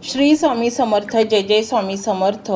श्री स्वामी समर्थ. जय जय स्वामी समर्थ.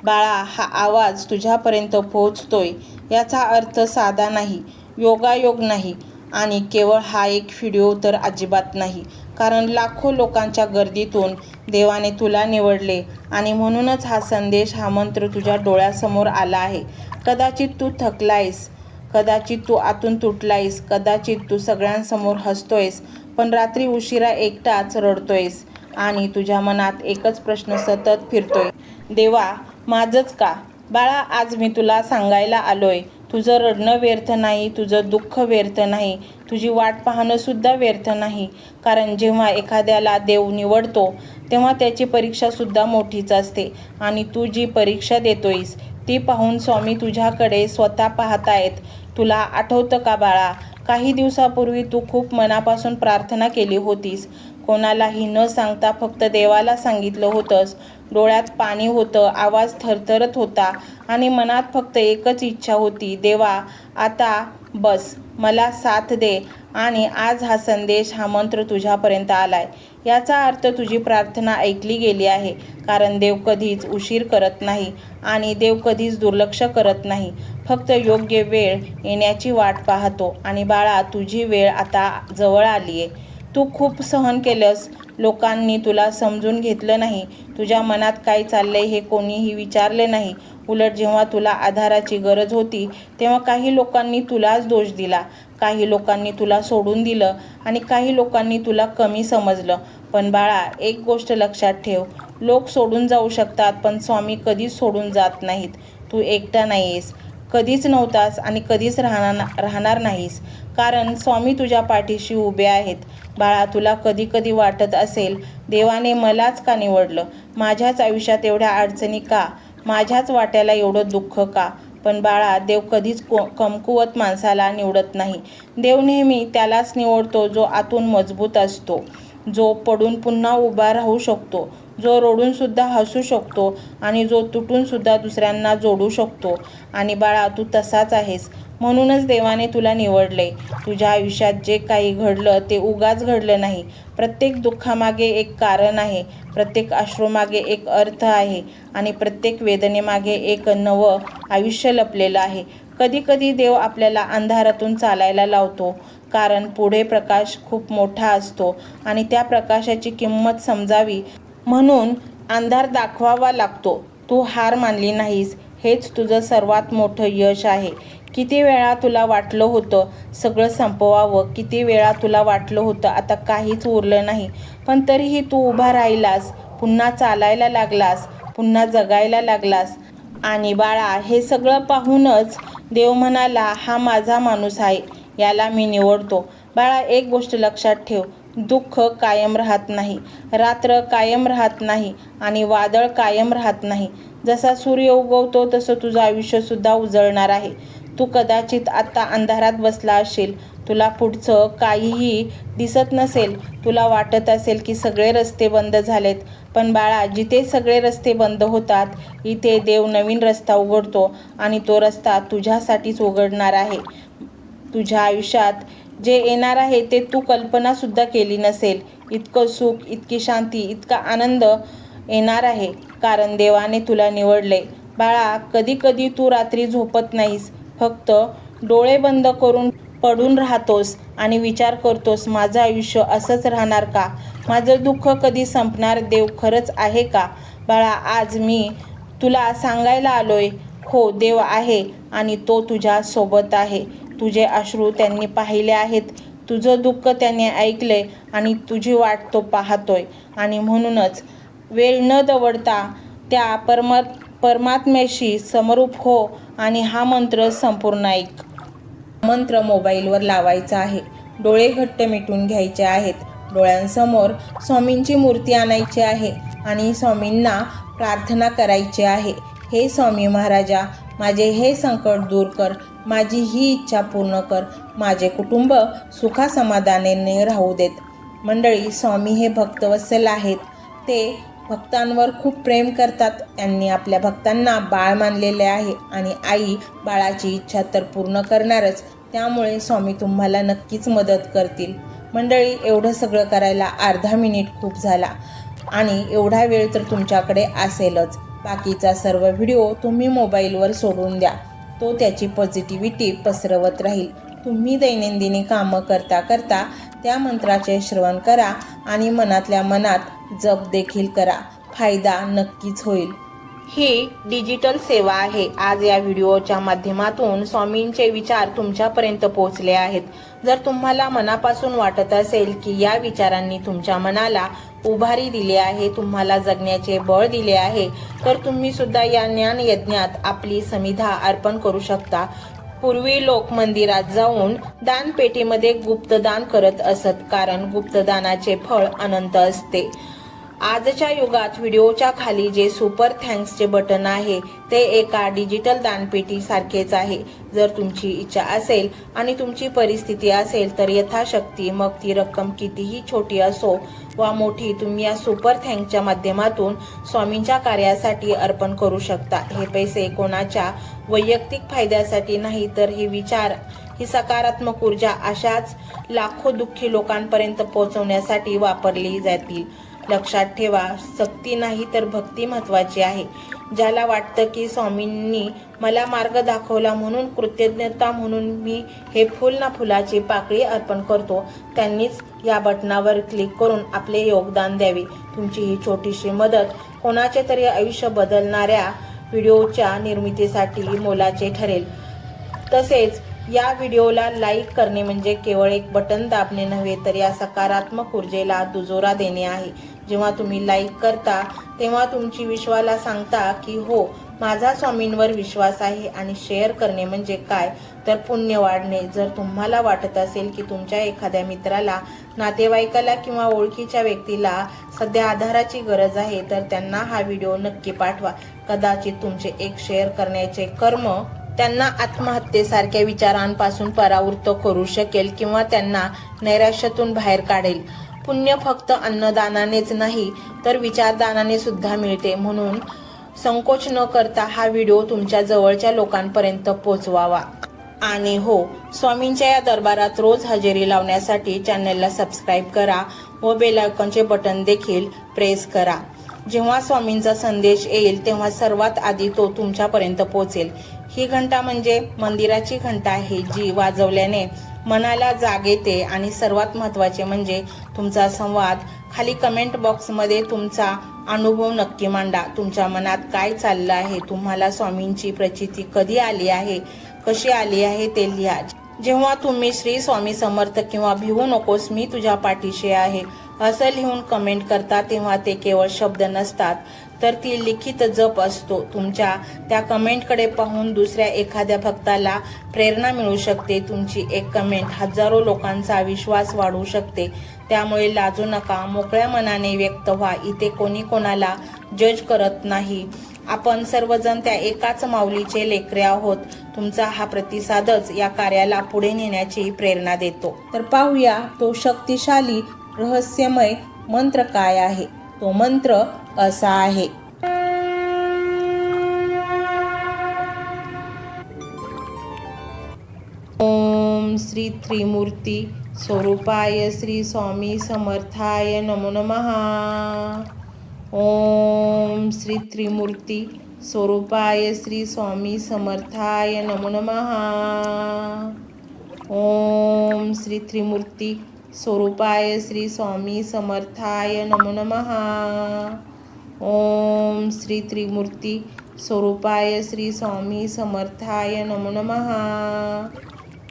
बाळा, हा आवाज तुझ्यापर्यंत पोहोचतोय याचा अर्थ साधा नाही, योगायोग नाही आणि केवळ हा एक व्हिडिओ तर अजिबात नाही. कारण लाखो लोकांच्या गर्दीतून देवाने तुला निवडले आणि म्हणूनच हा संदेश, हा मंत्र तुझ्या डोळ्यासमोर आला आहे. कदाचित तू थकलायस, कदाचित तू आतून तुटलायस, कदाचित तू सगळ्यांसमोर हसतोयस, पण रात्री उशिरा एकटाच रडतोयस आणि तुझ्या मनात एकच प्रश्न सतत फिरतोय, देवा, माझंच का? बाळा, आज मी तुला सांगायला आलोय, तुझं रडणं व्यर्थ नाही, तुझं दुःख व्यर्थ नाही, तुझी वाट पाहणंसुद्धा व्यर्थ नाही. कारण जेव्हा एखाद्याला देव निवडतो तेव्हा त्याची परीक्षासुद्धा मोठीच असते आणि तू जी परीक्षा देतोयस ती पाहून स्वामी तुझ्याकडे स्वतः पाहतायत. तुला आठवतं का बाळा, काही दिवसापूर्वी तू खूप मनापासून प्रार्थना केली होतीस, कोणालाही न सांगता फक्त देवाला सांगितलं होतंस. डोळ्यात पाणी होतं, आवाज थरथरत होता आणि मनात फक्त एकच इच्छा होती, देवा, आता बस, मला साथ दे. आणि आज हा संदेश, हा मंत्र तुझ्यापर्यंत आलाय. याचा अर्थ तुझी प्रार्थना ऐकली गेली आहे. कारण देव कधीच उशीर करत नाही आणि देव कधीच दुर्लक्ष करत नाही, फक्त योग्य वेळ येण्याची वाट पाहतो. आणि बाळा, तुझी वेळ आता जवळ आली आहे. तू खूप सहन केलंस, लोकांनी तुला समजून घेतलं नाही, तुझ्या मनात काय चाललंय हे कोणीही विचारले नाही. उलट जेव्हा तुला आधाराची गरज होती तेव्हा काही लोकांनी तुलाच दोष दिला, काही लोकांनी तुला सोडून दिलं आणि काही लोकांनी तुला कमी समजलं. पण बाळा, एक गोष्ट लक्षात ठेव, लोक सोडून जाऊ शकतात पण स्वामी कधीच सोडून जात नाहीत. तू एकटा नाहीस, कधीच नव्हतास आणि कधीच राहणार नाहीस. कारण स्वामी तुझ्या पाठीशी उभे आहेत. बाळा, तुला कधी कधी वाटत असेल, देवाने मलाच का निवडलं, माझ्याच आयुष्यात एवढ्या अडचणी का, माझ्याच वाट्याला एवढं दुःख का? पण बाळा, देव कधीच कमकुवत माणसाला निवडत नाही. देव नेहमी त्यालाच निवडतो जो आतून मजबूत असतो, जो पडून पुन्हा उभा राहू शकतो, जो रडूनसुद्धा हसू शकतो आणि जो तुटूनसुद्धा दुसऱ्यांना जोडू शकतो. आणि बाळा, तू तसाच आहेस. म्हणूनच देवाने तुला निवडले. तुझ्या आयुष्यात जे काही घडलं ते उगाच घडलं नाही. प्रत्येक दुःखामागे एक कारण आहे, प्रत्येक अश्रूमागे एक अर्थ आहे आणि प्रत्येक वेदनेमागे एक नवं आयुष्य लपलेलं आहे. कधी कधी देव आपल्याला अंधारातून चालायला लावतो, कारण पुढे प्रकाश खूप मोठा असतो आणि त्या प्रकाशाची किंमत समजावी म्हणून अंधार दाखवावा लागतो. तू हार मानली नाहीस, हेच तुझं सर्वात मोठं यश आहे. किती वेळा तुला वाटलं होतं सगळं संपवावं, किती वेळा तुला वाटलं होतं आता काहीच उरलं नाही, पण तरीही तू उभा राहिलास, पुन्हा चालायला लागलास, पुन्हा जगायला लागलास. आणि बाळा, हे सगळं पाहूनच देव म्हणाला, हा माझा माणूस आहे, याला मी निवडतो. बाळा, एक गोष्ट लक्षात ठेव, दुःख कायम राहत नाही, रात्र कायम राहत नाही आणि वादळ कायम राहत नाही. जसा सूर्य उगवतो तसं तुझं आयुष्यसुद्धा उजळणार आहे. तू कदाचित आत्ता अंधारात बसला असशील, तुला पुढचं काहीही दिसत नसेल, तुला वाटत असेल की सगळे रस्ते बंद झालेत. पण बाळा, जिथे सगळे रस्ते बंद होतात इथे देव नवीन रस्ता उघडतो आणि तो रस्ता तुझ्यासाठीच उघडणार आहे. तुझ्या आयुष्यात जे येणार आहे ते तू कल्पनासुद्धा केली नसेल, इतकं सुख, इतकी शांती, इतका आनंद येणार आहे, कारण देवाने तुला निवडले. बाळा, कधी कधी तू रात्री झोपत नाहीस, फक्त डोळे बंद करून पडून राहतोस आणि विचार करतोस, माझं आयुष्य असंच राहणार का, माझं दुःख कधी संपणार, देव खरंच आहे का? बाळा, आज मी तुला सांगायला आलोय, हो, देव आहे आणि तो तुझ्या सोबत आहे. तुझे अश्रू त्यांनी पाहिले आहेत, तुझं दुःख त्याने ऐकले आणि तुझी वाट तो पाहतोय. आणि म्हणूनच वेळ न दवडता त्या परमात्म्याशी समरूप हो आणि हा मंत्र संपूर्ण ऐक. मंत्र मोबाईलवर लावायचा आहे, डोळे घट्ट मिटून घ्यायचे आहेत, डोळ्यांसमोर स्वामींची मूर्ती आणायची आहे आणि स्वामींना प्रार्थना करायची आहे, हे स्वामी महाराजा, माझे हे संकट दूर कर, माझी ही इच्छा पूर्ण कर, माझे कुटुंब सुखासमाधानाने राहू देत. मंडळी, स्वामी हे भक्तवत्सल आहेत. ते भक्तांवर खूप प्रेम करतात. त्यांनी आपल्या भक्तांना बाळ मानलेले आहे आणि आई बाळाची इच्छा तर पूर्ण करणारच. त्यामुळे स्वामी तुम्हाला नक्कीच मदत करतील. मंडळी, एवढं सगळं करायला अर्धा मिनिट खूप झाला. आणि एवढा वेळ तर तुमच्याकडे असेलच. बाकीचा सर्व व्हिडिओ तुम्ही मोबाईलवर सोडून द्या, तो त्याची पॉझिटिव्हिटी पसरवत राहील. तुम्ही दैनंदिनी कामं करता करता त्या मंत्राचे श्रवण करा आणि मनातल्या मनात जप देखील करा. फायदा नक्कीच होईल. ही डिजिटल सेवा आहे. आज या व्हिडिओच्या माध्यमातून स्वामींचे विचार तुमच्यापर्यंत पोहोचले आहेत. जर तुम्हाला मनापासून वाटत असेल की या विचारांनी तुमच्या मनाला उभारी दिली आहे, तुम्हाला जगण्याचे बळ दिले आहे, तर तुम्ही सुद्धा या ज्ञान यज्ञात आपली समिधा अर्पण करू शकता. पूर्वी लोक मंदिरात जाऊन दानपेटीमध्ये गुप्तदान करत असत, कारण गुप्तदानाचे फळ अनंत असते. आजच्या युगात व्हिडिओच्या खाली जे सुपर थँक्सचे बटन आहे ते एका डिजिटल दानपेटी सारखेच आहे. जर तुमची इच्छा असेल आणि तुमची परिस्थिती असेल तर यथाशक्ती, मग ती रक्कम कितीही छोटी असो वा मोठी, तुम्ही या सुपर थँक्सच्या माध्यमातून स्वामींच्या कार्यासाठी अर्पण करू शकता. हे पैसे कोणाच्या वैयक्तिक फायद्यासाठी नाही, तर हे विचार, ही सकारात्मक ऊर्जा अशाच लाखो दुःखी लोकांपर्यंत पोहोचवण्यासाठी वापरली जातील. लक्षात ठेवा, सक्ती नाही तर भक्ती महत्वाची आहे. ज्याला वाटतं की स्वामींनी मला मार्ग दाखवला म्हणून कृतज्ञता म्हणून मी हे फुल ना फुलाची पाकळी अर्पण करतो, त्यांनीच या बटनावर क्लिक करून आपले योगदान द्यावे. तुमची ही छोटीशी मदत कोणाचे तरी आयुष्य बदलणाऱ्या व्हिडिओच्या निर्मितीसाठी मोलाचे ठरेल. तसेच या व्हिडिओला लाईक करणे म्हणजे केवळ एक बटन दाबणे नव्हे, तर या सकारात्मक ऊर्जेला दुजोरा देणे आहे. जेव्हा तुम्ही लाईक करता तेव्हा तुमची विश्वाला सांगता की हो, माझा स्वामींवर विश्वास आहे. आणि शेअर करणे म्हणजे काय, तर पुण्य वाढणे. जर तुम्हाला वाटत असेल की तुमच्या एखाद्या मित्राला, नातेवाईकाला किंवा ओळखीच्या व्यक्तीला सध्या आधाराची गरज आहे, तर त्यांना हा व्हिडिओ नक्की पाठवा. कदाचित तुमचे एक शेअर करण्याचे कर्म त्यांना आत्महत्येसारख्या विचारांपासून परावृत्त करू शकेल किंवा त्यांना नैराश्यातून बाहेर काढेल. पुण्य फक्त अन्नदानानेच नाही तर विचारदानाने सुद्धा मिळते. म्हणून संकोच न करता हा व्हिडिओ तुमच्या जवळच्या लोकांपर्यंत पोहोचवावा. आणि हो, स्वामींच्या या दरबारात रोज हजेरी लावण्यासाठी चॅनलला सबस्क्राईब करा व बेल आयकॉनचे बटन देखील प्रेस करा. जेव्हा स्वामींचा संदेश येईल तेव्हा सर्वात आधी तो तुमच्यापर्यंत पोहोचेल. ही घंटा म्हणजे मंदिराची घंटा आहे, जी वाजवल्याने मनाला जाग येते. आणि सर्वात महत्त्वाचे म्हणजे तुमचा संवाद. खाली कमेंट बॉक्समध्ये तुमचा अनुभव नक्की मांडा. तुमच्या मनात काय चाललं आहे, तुम्हाला स्वामींची प्रचिती कधी आली आहे, कशी आली आहे ते लिहा. जेव्हा तुम्ही श्री स्वामी समर्थ किंवा भिवू नकोस मी तुझ्या पाठीशी आहे असं लिहून कमेंट करता, तेव्हा ते केवळ शब्द नसतात, तर ती लिखित जप असतो. तुमच्या त्या कमेंटकडे पाहून दुसऱ्या एखाद्या भक्ताला प्रेरणा मिळू शकते. तुमची एक कमेंट हजारो लोकांचा विश्वास वाढवू शकते. त्यामुळे लाजू नका, मोकळ्या मनाने व्यक्त व्हा. इथे कोणी कोणाला जज करत नाही. आपण सर्वजण त्या एकाच माऊलीचे लेकरे आहोत. तुमचा हा प्रतिसादच या कार्याला पुढे नेण्याची प्रेरणा देतो. तर पाहूया तो शक्तिशाली रहस्यमय मंत्र काय आहे. तो मंत्र असा आहे. ओम श्री त्रिमूर्ती स्वरूपाय श्री स्वामी समर्थाय नमो नमः. ओम श्री त्रिमूर्ती स्वरूपाय श्री स्वामी समर्थाय नमो नमः. ओम श्री त्रिमूर्ती स्वरूपाय श्री स्वामी समर्थाय नमो नमः. ओम श्री त्रिमूर्ती स्वरूपाय श्री स्वामी समर्थाय नमो नमः.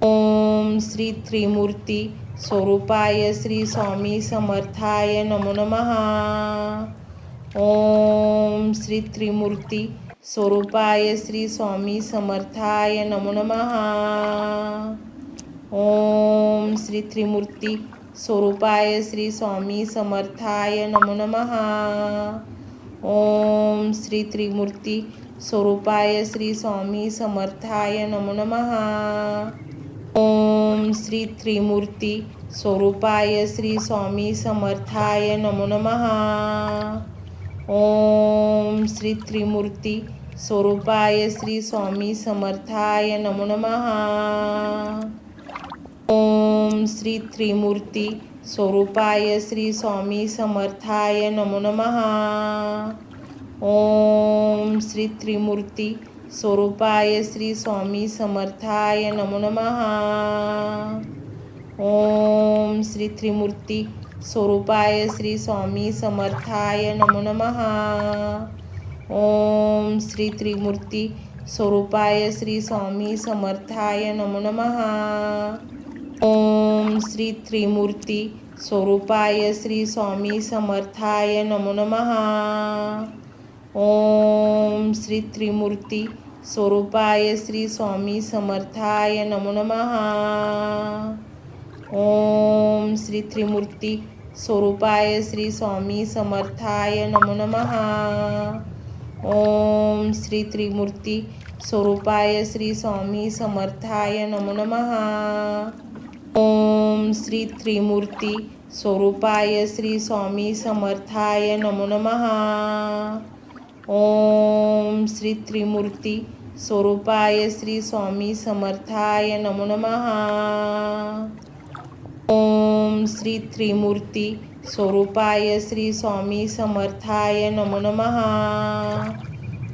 ओम श्री त्रिमूर्ती स्वरूपाय श्री स्वामी समर्थाय नमो नमः. ओम श्री त्रिमूर्ती स्वरूपाय श्री स्वामी समर्थाय नमो नमः. ओम श्री त्रिमूर्ती स्वरूपाय श्री स्वामी समर्थाय नमो नमः. ओम श्री त्रिमूर्ती स्वरूपाय श्री स्वामी समर्थाय नमो नमः. ओम श्री त्रिमूर्ती स्वरूपाय श्री स्वामी समर्थाय नमो नमः. ओम श्री त्रिमूर्ती स्वरूपाय श्री स्वामी समर्थाय नमो नमः. ओम श्री त्रिमूर्ती स्वरूपाय श्री स्वामी समर्थाय नमो नमः. ओम श्री त्रिमूर्ती स्वरूपाय श्री स्वामी समर्थाय नमो नमः. ओम श्री त्रिमूर्ती स्वरूपाय श्री स्वामी समर्थाय नमो नमः. ओम श्री त्रिमूर्ती स्वरूपाय श्री स्वामी समर्थाय नमो नमः. ओम श्री त्रिमूर्ती स्वरूपाय श्री स्वामी समर्थाय नमो नमः. ओम श्री त्रिमूर्ती स्वरूपाय श्री स्वामी समर्थाय नमो नमः. ओम श्री त्रिमूर्ती स्वरूपाय श्री स्वामी समर्थाय नमो नमः. ओम श्री त्रिमूर्ती स्वरूपाय श्री स्वामी समर्थाय नमो नमः. ओम श्री त्रिमूर्ती स्वरूपाय श्री स्वामी समर्थाय नमो नमः. ओम श्री त्रिमूर्ती स्वरूपाय श्री स्वामी समर्थाय नमो नमः. ओम श्री त्रिमूर्ती स्वरूपाय श्री स्वामी समर्थाय नमो नमः.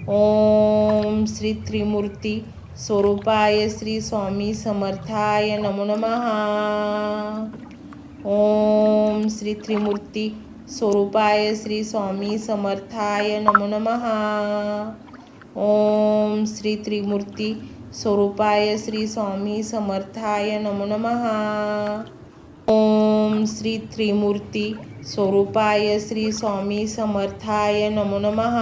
ओम श्री त्रिमूर्ती स्वरूपाय श्री स्वामी समर्थाय नमो नमः. ओम श्री त्रिमूर्ती स्वरूपाय श्री स्वामी समर्थाय नमो नमः. ओम श्री त्रिमूर्ती स्वरूपाय श्री स्वामी समर्थाय नमो नमः. ओम श्री त्रिमूर्ती स्वरूपाय श्री स्वामी समर्थाय नमो नमः.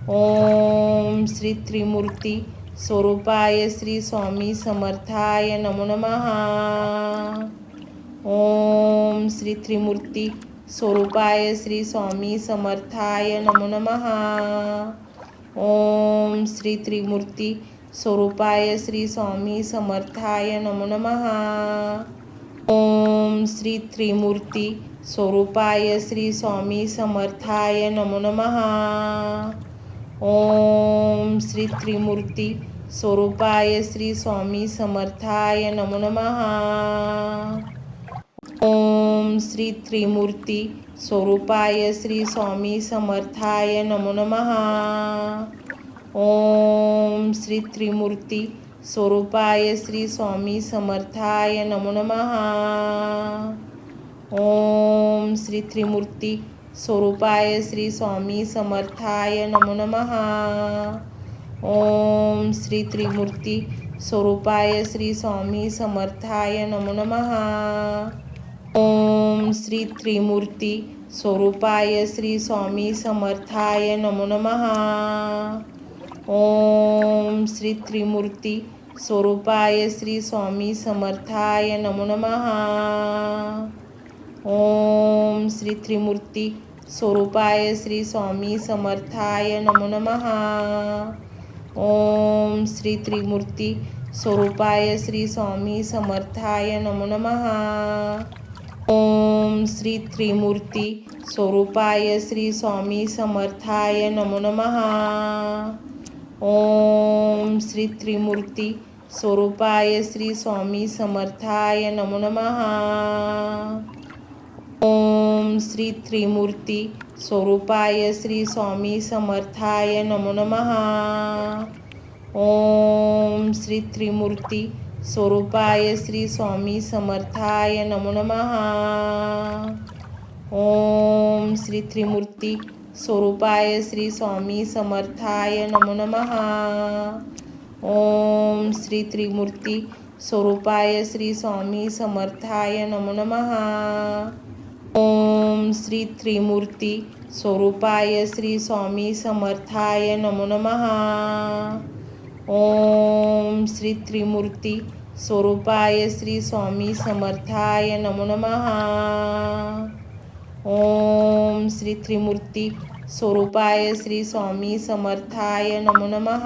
ओम श्री त्रिमूर्ती स्वरूपाय श्री स्वामी समर्थाय नमो नमः. ओम श्री त्रिमूर्ती स्वरूपाय श्री स्वामी समर्थाय नमो नमः. ओम श्री त्रिमूर्ती स्वरूपाय श्री स्वामी समर्थाय नमो नमः. ओम श्री त्रिमूर्ती स्वरूपाय श्री स्वामी समर्थाय नमो नमः. ओम श्री त्रिमूर्ती स्वरूपाय श्री स्वामी समर्थाय नमो नमः. ओम श्री त्रिमूर्ती स्वरूपाय श्री स्वामी समर्थाय नमो नमः. ओम श्री त्रिमूर्ती स्वरूपाय श्री स्वामी समर्थाय नमो नमः. ओम श्री त्रिमूर्ती स्वरूपाय श्री स्वामी समर्थाय नमो नमः. ओम श्री त्रिमूर्ती स्वरूपाय श्री स्वामी समर्थाय नमो नमः. ओम श्री त्रिमूर्ती स्वरूपाय श्री स्वामी समर्थाय नमो नमः. ओम श्री त्रिमूर्ती स्वरूपाय श्री स्वामी समर्थाय नमो नमः. ओम श्री त्रिमूर्ती स्वरूपाय श्री स्वामी समर्थाय नमो नमः. ओम श्री त्रिमूर्ती स्वरूपाय श्री स्वामी समर्थाय नमो नमः. ओम श्री त्रिमूर्ती स्वरूपाय श्री स्वामी समर्थाय नमो नमः. ओम श्री त्रिमूर्ती स्वरूपाय श्री स्वामी समर्थाय नमो नमः. ओम श्री त्रिमूर्ती स्वरूपाय श्री स्वामी समर्थाय नमो नमः. ओम श्री त्रिमूर्ती स्वरूपाय श्री स्वामी समर्थाय नमो नमः. ओम श्री त्रिमूर्ती स्वरूपाय श्री स्वामी समर्थाय नमो नमः. ओम श्री त्रिमूर्ती स्वरूपाय श्री स्वामी समर्थाय नमो नमः. ओम श्री त्रिमूर्ती स्वरूपाय श्री स्वामी समर्थाय नमो नमः. ओम श्री त्रिमूर्ती स्वरूपाय श्री स्वामी समर्थाय नमो नमः. ओम श्री त्रिमूर्ती स्वरूपाय श्री स्वामी समर्थाय नमो नमः.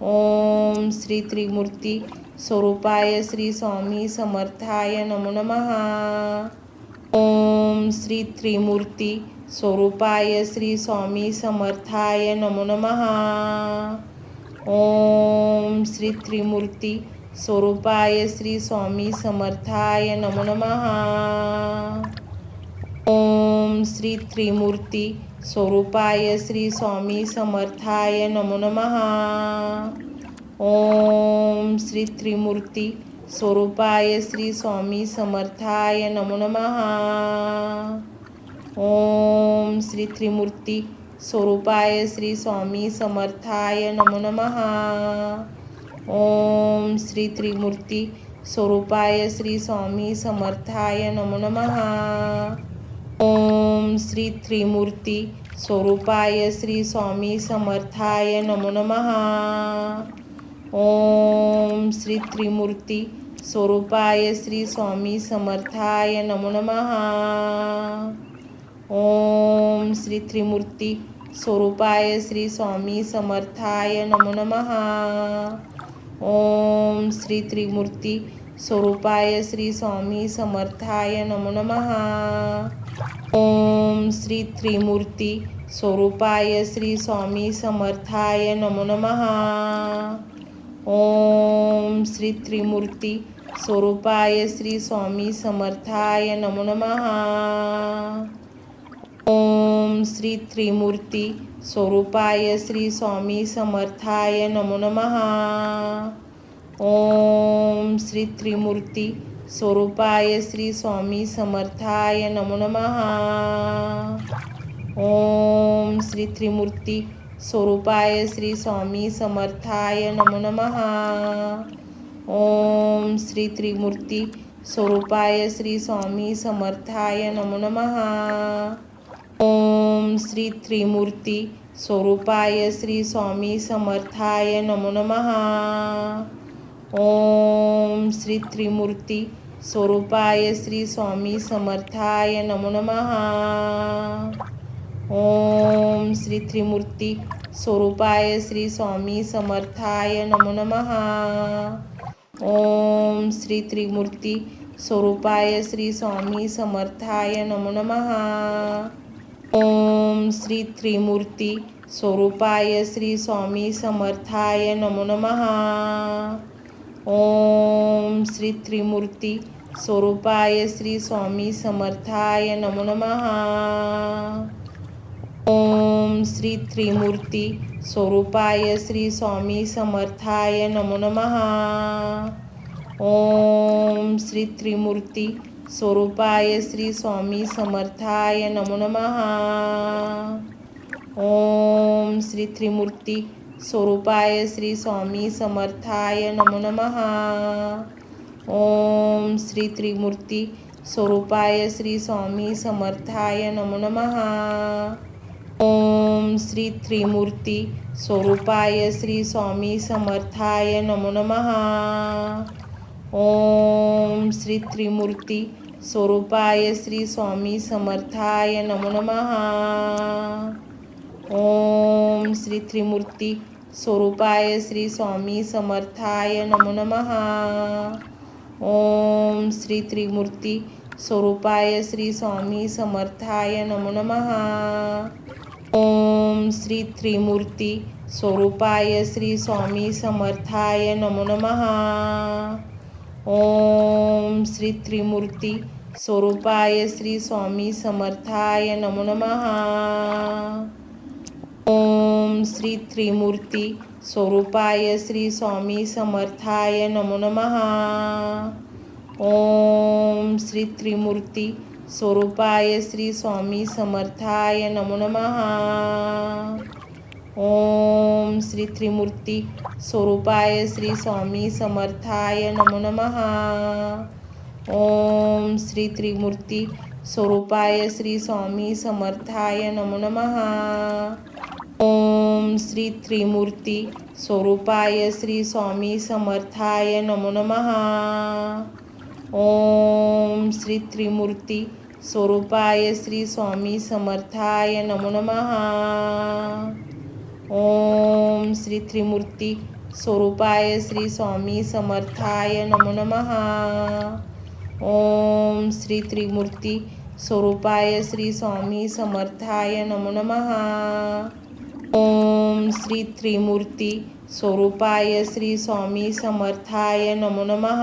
ओम श्री त्रिमूर्ती स्वरूपाय श्री स्वामी समर्थाय नमो नमः. ओम श्री त्रिमूर्ती स्वरूपाय श्री स्वामी समर्थाय नमो नमः. ओम श्री त्रिमूर्ती स्वरूपाय श्री स्वामी समर्थाय नमो नमः. ओम श्री त्रिमूर्ती स्वरूपाय श्री स्वामी समर्थाय नमो नमः. ओम श्री त्रिमूर्ती स्वरूपाय श्री स्वामी समर्थाय नमो नमः. ओम श्री त्रिमूर्ती स्वरूपाय श्री स्वामी समर्थाय नमो नमः. ओम श्री त्रिमूर्ती स्वरूपाय श्री स्वामी समर्थाय नमो नमः. ओम श्री त्रिमूर्ती स्वरूपाय श्री स्वामी समर्थाय नमो नमः. ओम श्री त्रिमूर्ती स्वरूपाय श्री स्वामी समर्थाय नमो नमः. ओम श्री त्रिमूर्ती स्वरूपाय श्री स्वामी समर्थाय नमो नमः. ओम श्री त्रिमूर्ती स्वरूपाय श्री स्वामी समर्थाय नमो नमः. ओम श्री त्रिमूर्ती स्वरूपाय श्री स्वामी समर्थाय नमो नमः. ओम श्री त्रिमूर्ती स्वरूपाय श्री स्वामी समर्थाय नमो नमः. ओम श्री त्रिमूर्ती स्वरूपाय श्री स्वामी समर्थाय नमो नमः. ओम श्री त्रिमूर्ती स्वरूपाय श्री स्वामी समर्थाय नमो नमः. ओम श्री त्रिमूर्ती स्वरूपाय श्री स्वामी समर्थाय नमो नमः. ओम श्री त्रिमूर्ती स्वरूपाय श्री स्वामी समर्थाय नमो नमः. ओम श्री त्रिमूर्ती स्वरूपाय श्री स्वामी समर्थाय नमो नमः. ओम श्री त्रिमूर्ती स्वरूपाय श्री स्वामी समर्थाय नमो नमः. ओम श्री त्रिमूर्ती स्वरूपाय श्री स्वामी समर्थाय नमो नमः. ओम श्री त्रिमूर्ती स्वरूपाय श्री स्वामी समर्थाय नमो नमः. ओम श्री त्रिमूर्ती स्वरूपाय श्री स्वामी समर्थाय नमो नमः. ओम श्री त्रिमूर्ती स्वरूपाय श्री स्वामी समर्थाय नमो नमः. ओम श्री त्रिमूर्ती स्वरूपाय श्री स्वामी समर्थाय नमो नमः. ओम श्री त्रिमूर्ती स्वरूपाय श्री स्वामी समर्थाय नमो नमः. ओम श्री त्रिमूर्ती स्वरूपाय श्री स्वामी समर्थाय नमो नमः. ओम श्री त्रिमूर्ती स्वरूपाय श्री स्वामी समर्थाय नमो नमः. ओम श्री त्रिमूर्ती स्वरूपाय श्री स्वामी समर्थाय नमो नमः. ओम श्री त्रिमूर्ती स्वरूपाय श्री स्वामी समर्थाय नमो नमः. ओम श्री त्रिमूर्ती स्वरूपाय श्री स्वामी समर्थाय नमो नमः. ओम श्री त्रिमूर्ती स्वरूपाय श्री स्वामी समर्थाय नमो नमः. ओम श्री त्रिमूर्ती स्वरूपाय श्री स्वामी समर्थाय नमो नमः. ओम श्री त्रिमूर्ती स्वरूपाय श्री स्वामी समर्थाय नमो नमः. ओम श्री त्रिमूर्ती स्वरूपाय श्री स्वामी समर्थाय नमो नमः. ओम श्री त्रिमूर्ती स्वरूपाय श्री स्वामी समर्थाय नमो नमः. ओम श्री त्रिमूर्ती स्वरूपाय श्री स्वामी समर्थाय नमो नमः. ओम श्री त्रिमूर्ती स्वरूपाय श्री स्वामी समर्थाय नमो नमः. ओम श्री त्रिमूर्ती स्वरूपाय श्री स्वामी समर्थाय नमो नमः. ओम श्री त्रिमूर्ती स्वरूपाय श्री स्वामी समर्थाय नमो नमः. ओम श्री त्रिमूर्ती स्वरूपाय श्री स्वामी समर्थाय नमो नमः. ओम श्री त्रिमूर्ती स्वरूपाय श्री स्वामी समर्थाय नमो नमः. ओम श्री त्रिमूर्ती स्वरूपाय श्री स्वामी समर्थाय नमो नमः.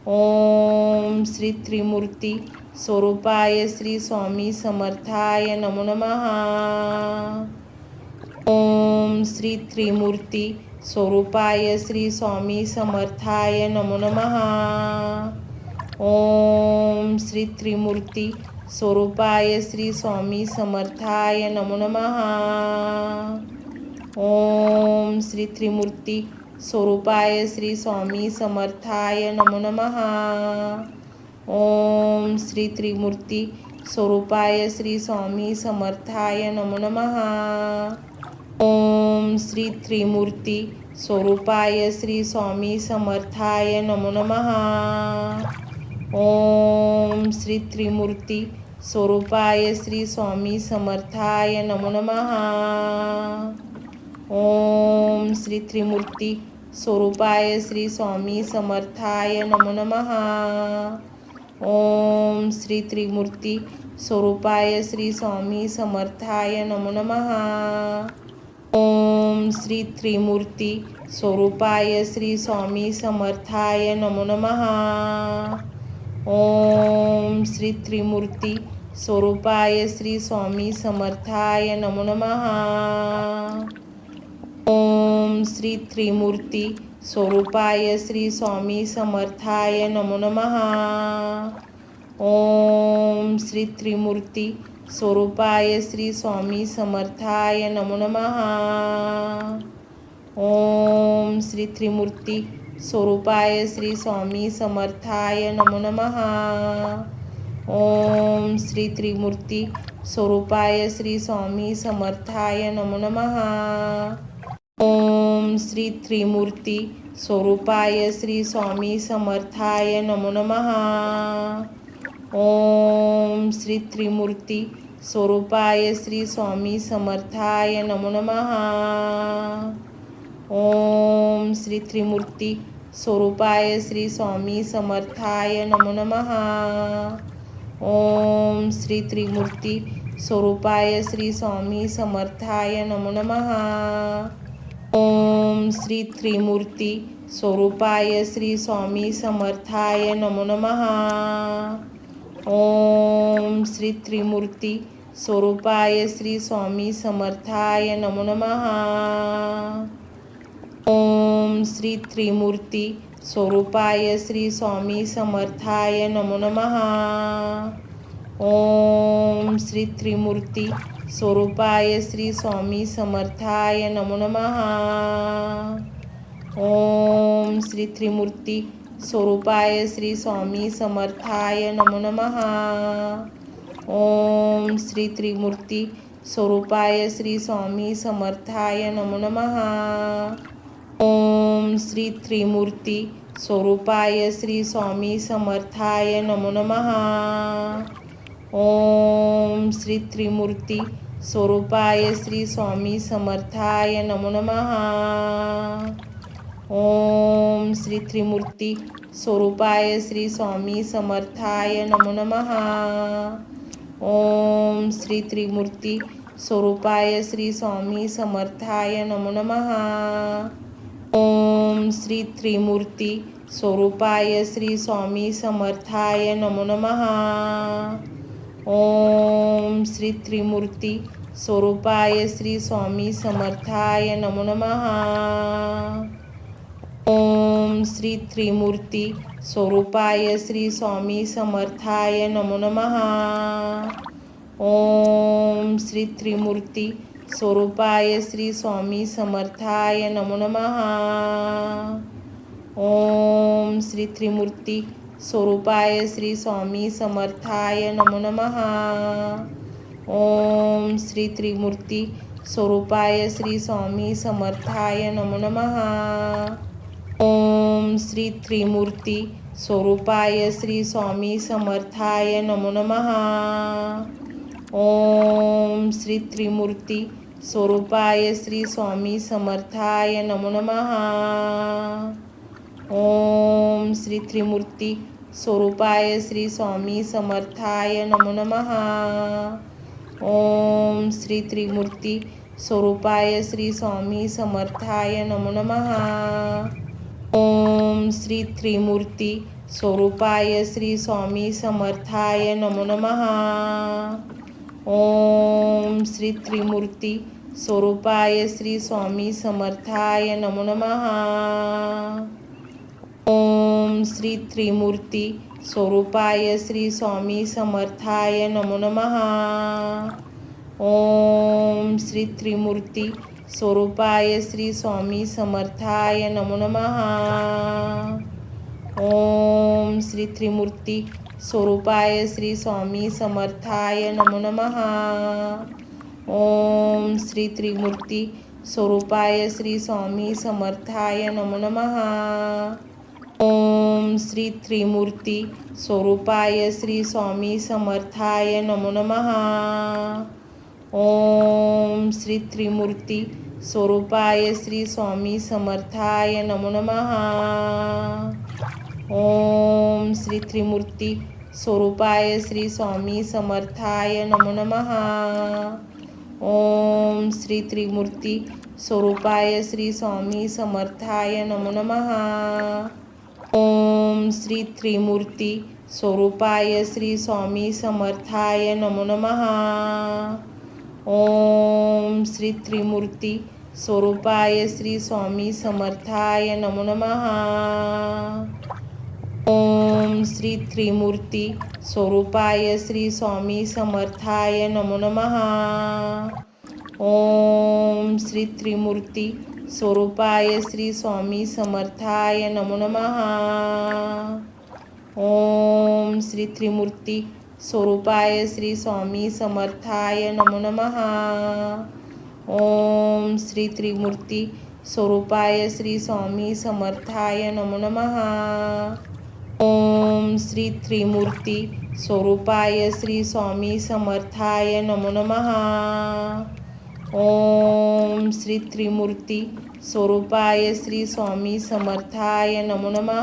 ओम श्री त्रिमूर्ती स्वरूपाय श्री स्वामी समर्थाय नमो नमः. ओम श्री त्रिमूर्ती स्वरूपाय श्री स्वामी समर्थाय नमो नमः. ओम श्री त्रिमूर्ती स्वरूपाय श्री स्वामी समर्थाय नमो नमः. ओम श्री त्रिमूर्ती स्वरूपाय श्री स्वामी समर्थाय नमो नमः. ओम श्री त्रिमूर्ती स्वरूपाय श्री स्वामी समर्थाय नमो नमः. ओम श्री त्रिमूर्ती स्वरूपाय श्री स्वामी समर्थाय नमो नमः. ओम श्री त्रिमूर्ती स्वरूपाय श्री स्वामी समर्थाय नमो नमः. ओम श्री त्रिमूर्ती स्वरूपाय श्री स्वामी समर्थाय नमो नमः. ओम श्री त्रिमूर्ती स्वरूपाय श्री स्वामी समर्थाय नमो नमः. ओम श्री त्रिमूर्ती स्वरूपाय श्री स्वामी समर्थाय नमो नमः. ओम श्री त्रिमूर्ती स्वरूपाय श्री स्वामी समर्थाय नमो नमः. ओम श्री त्रिमूर्ती स्वरूपाय श्री स्वामी समर्थाय नमो नमः. ओम श्री त्रिमूर्ती स्वरूपाय श्री स्वामी समर्थाय नमो नमः. ओम श्री त्रिमूर्ती स्वरूपाय श्री स्वामी समर्थाय नमो नमः. ओम श्री त्रिमूर्ती स्वरूपाय श्री स्वामी समर्थाय नमो नमः. ओम श्री त्रिमूर्ती स्वरूपाय श्री स्वामी समर्थाय नमो नमः. ओम श्री त्रिमूर्ती स्वरूपाय श्री स्वामी समर्थाय नमो नमः. ओम श्री त्रिमूर्ती स्वरूपाय श्री स्वामी समर्थाय नमो नमः. ओम श्री त्रिमूर्ती स्वरूपाय श्री स्वामी समर्थाय नमो नमः. ओम श्री त्रिमूर्ती स्वरूपाय श्री स्वामी समर्थाय नमो नमः. ओम श्री त्रिमूर्ती स्वरूपाय श्री स्वामी समर्थाय नमो नमः. ओम श्री त्रिमूर्ती स्वरूपाय श्री स्वामी समर्थाय नमो नमः. ओम श्री त्रिमूर्ती स्वरूपाय श्री स्वामी समर्थाय नमो नमः. ओम श्री त्रिमूर्ती स्वरूपाय श्री स्वामी समर्थाय नमो नमः. ओम श्री त्रिमूर्ती स्वरूपाय श्री स्वामी समर्थाय नमो नमः. ओम श्री त्रिमूर्ती स्वरूपाय श्री स्वामी समर्थाय नमो नमः. ओम श्री त्रिमूर्ती स्वरूपाय श्री स्वामी समर्थाय नमो नमः. ओम श्री त्रिमूर्ती स्वरूपाय श्री स्वामी समर्थाय नमो नमः. ओम श्री त्रिमूर्ती स्वरूपाय श्री स्वामी समर्थाय नमो नमः. ओम श्री त्रिमूर्ती स्वरूपाय श्री स्वामी समर्थाय नमो नमः. ओम श्री त्रिमूर्ती स्वरूपाय श्री स्वामी समर्थाय नमो नमः. ओम श्री त्रिमूर्ती स्वरूपाय श्री स्वामी समर्थाय नमो नमः. ओम श्री त्रिमूर्ती स्वरूपाय श्री स्वामी समर्थाय नमो नमः. ओम श्री त्रिमूर्ती स्वरूपाय श्री स्वामी समर्थाय नमो नमः. ओम श्री त्रिमूर्ती स्वरूपाय श्री स्वामी समर्थाय नमो नमः. ओम श्री त्रिमूर्ती स्वरूपाय श्री स्वामी समर्थाय नमो नमः. ओम श्री त्रिमूर्ती स्वरूपाय श्री स्वामी समर्थाय नमो नमः. ओम श्री त्रिमूर्ती स्वरूपाय श्री स्वामी समर्थाय नमो नमः. ओम श्री त्रिमूर्ती स्वरूपाय श्री स्वामी समर्थाय नमो नमः. ओम श्री त्रिमूर्ती स्वरूपाय श्री स्वामी समर्थाय नमो नमः. ओम श्री त्रिमूर्ती स्वरूपाय श्री स्वामी समर्थाय नमो नमः. ओम श्री त्रिमूर्ती स्वरूपाय श्री स्वामी समर्थाय नमो नमः. ओम श्री त्रिमूर्ती स्वरूपाय श्री स्वामी समर्थाय नमो नमः. ओम श्री त्रिमूर्ती स्वरूपाय श्री स्वामी समर्थाय नमो नमः. ओम श्री त्रिमूर्ती स्वरूपाय श्री स्वामी समर्थाय नमो नमः. ओम श्री त्रिमूर्ती स्वरूपाय श्री स्वामी समर्थाय नमो नमः. ओम श्री त्रिमूर्ती स्वरूपाय श्री स्वामी समर्थाय नमो नमः. ओम श्री त्रिमूर्ती स्वरूपाय श्री स्वामी समर्थाय नमो नमः. ओम श्री त्रिमूर्ती स्वरूपाय श्री स्वामी समर्थाय नमो नमः. ओम श्री त्रिमूर्ती स्वरूपाय श्री स्वामी समर्थाय नमो नमः. ओम श्री त्रिमूर्ती स्वरूपाय श्री स्वामी समर्थाय नमो नमः. ओम श्री त्रिमूर्ती स्वरूपाय श्री स्वामी समर्थाय नमो नमः. ओम श्री त्रिमूर्ती स्वरूपाय श्री स्वामी समर्थाय नमो नमः. ओम श्री त्रिमूर्ती स्वरूपाय श्री स्वामी समर्थाय नमो नमः. ओम श्री त्रिमूर्ती स्वरूपाय श्री स्वामी समर्थाय नमो नमः. ओम श्री त्रिमूर्ती स्वरूपाय श्री स्वामी समर्थाय नमो नमः. ओम श्री त्रिमूर्ती स्वरूपाय श्री स्वामी समर्थाय नमो नमः.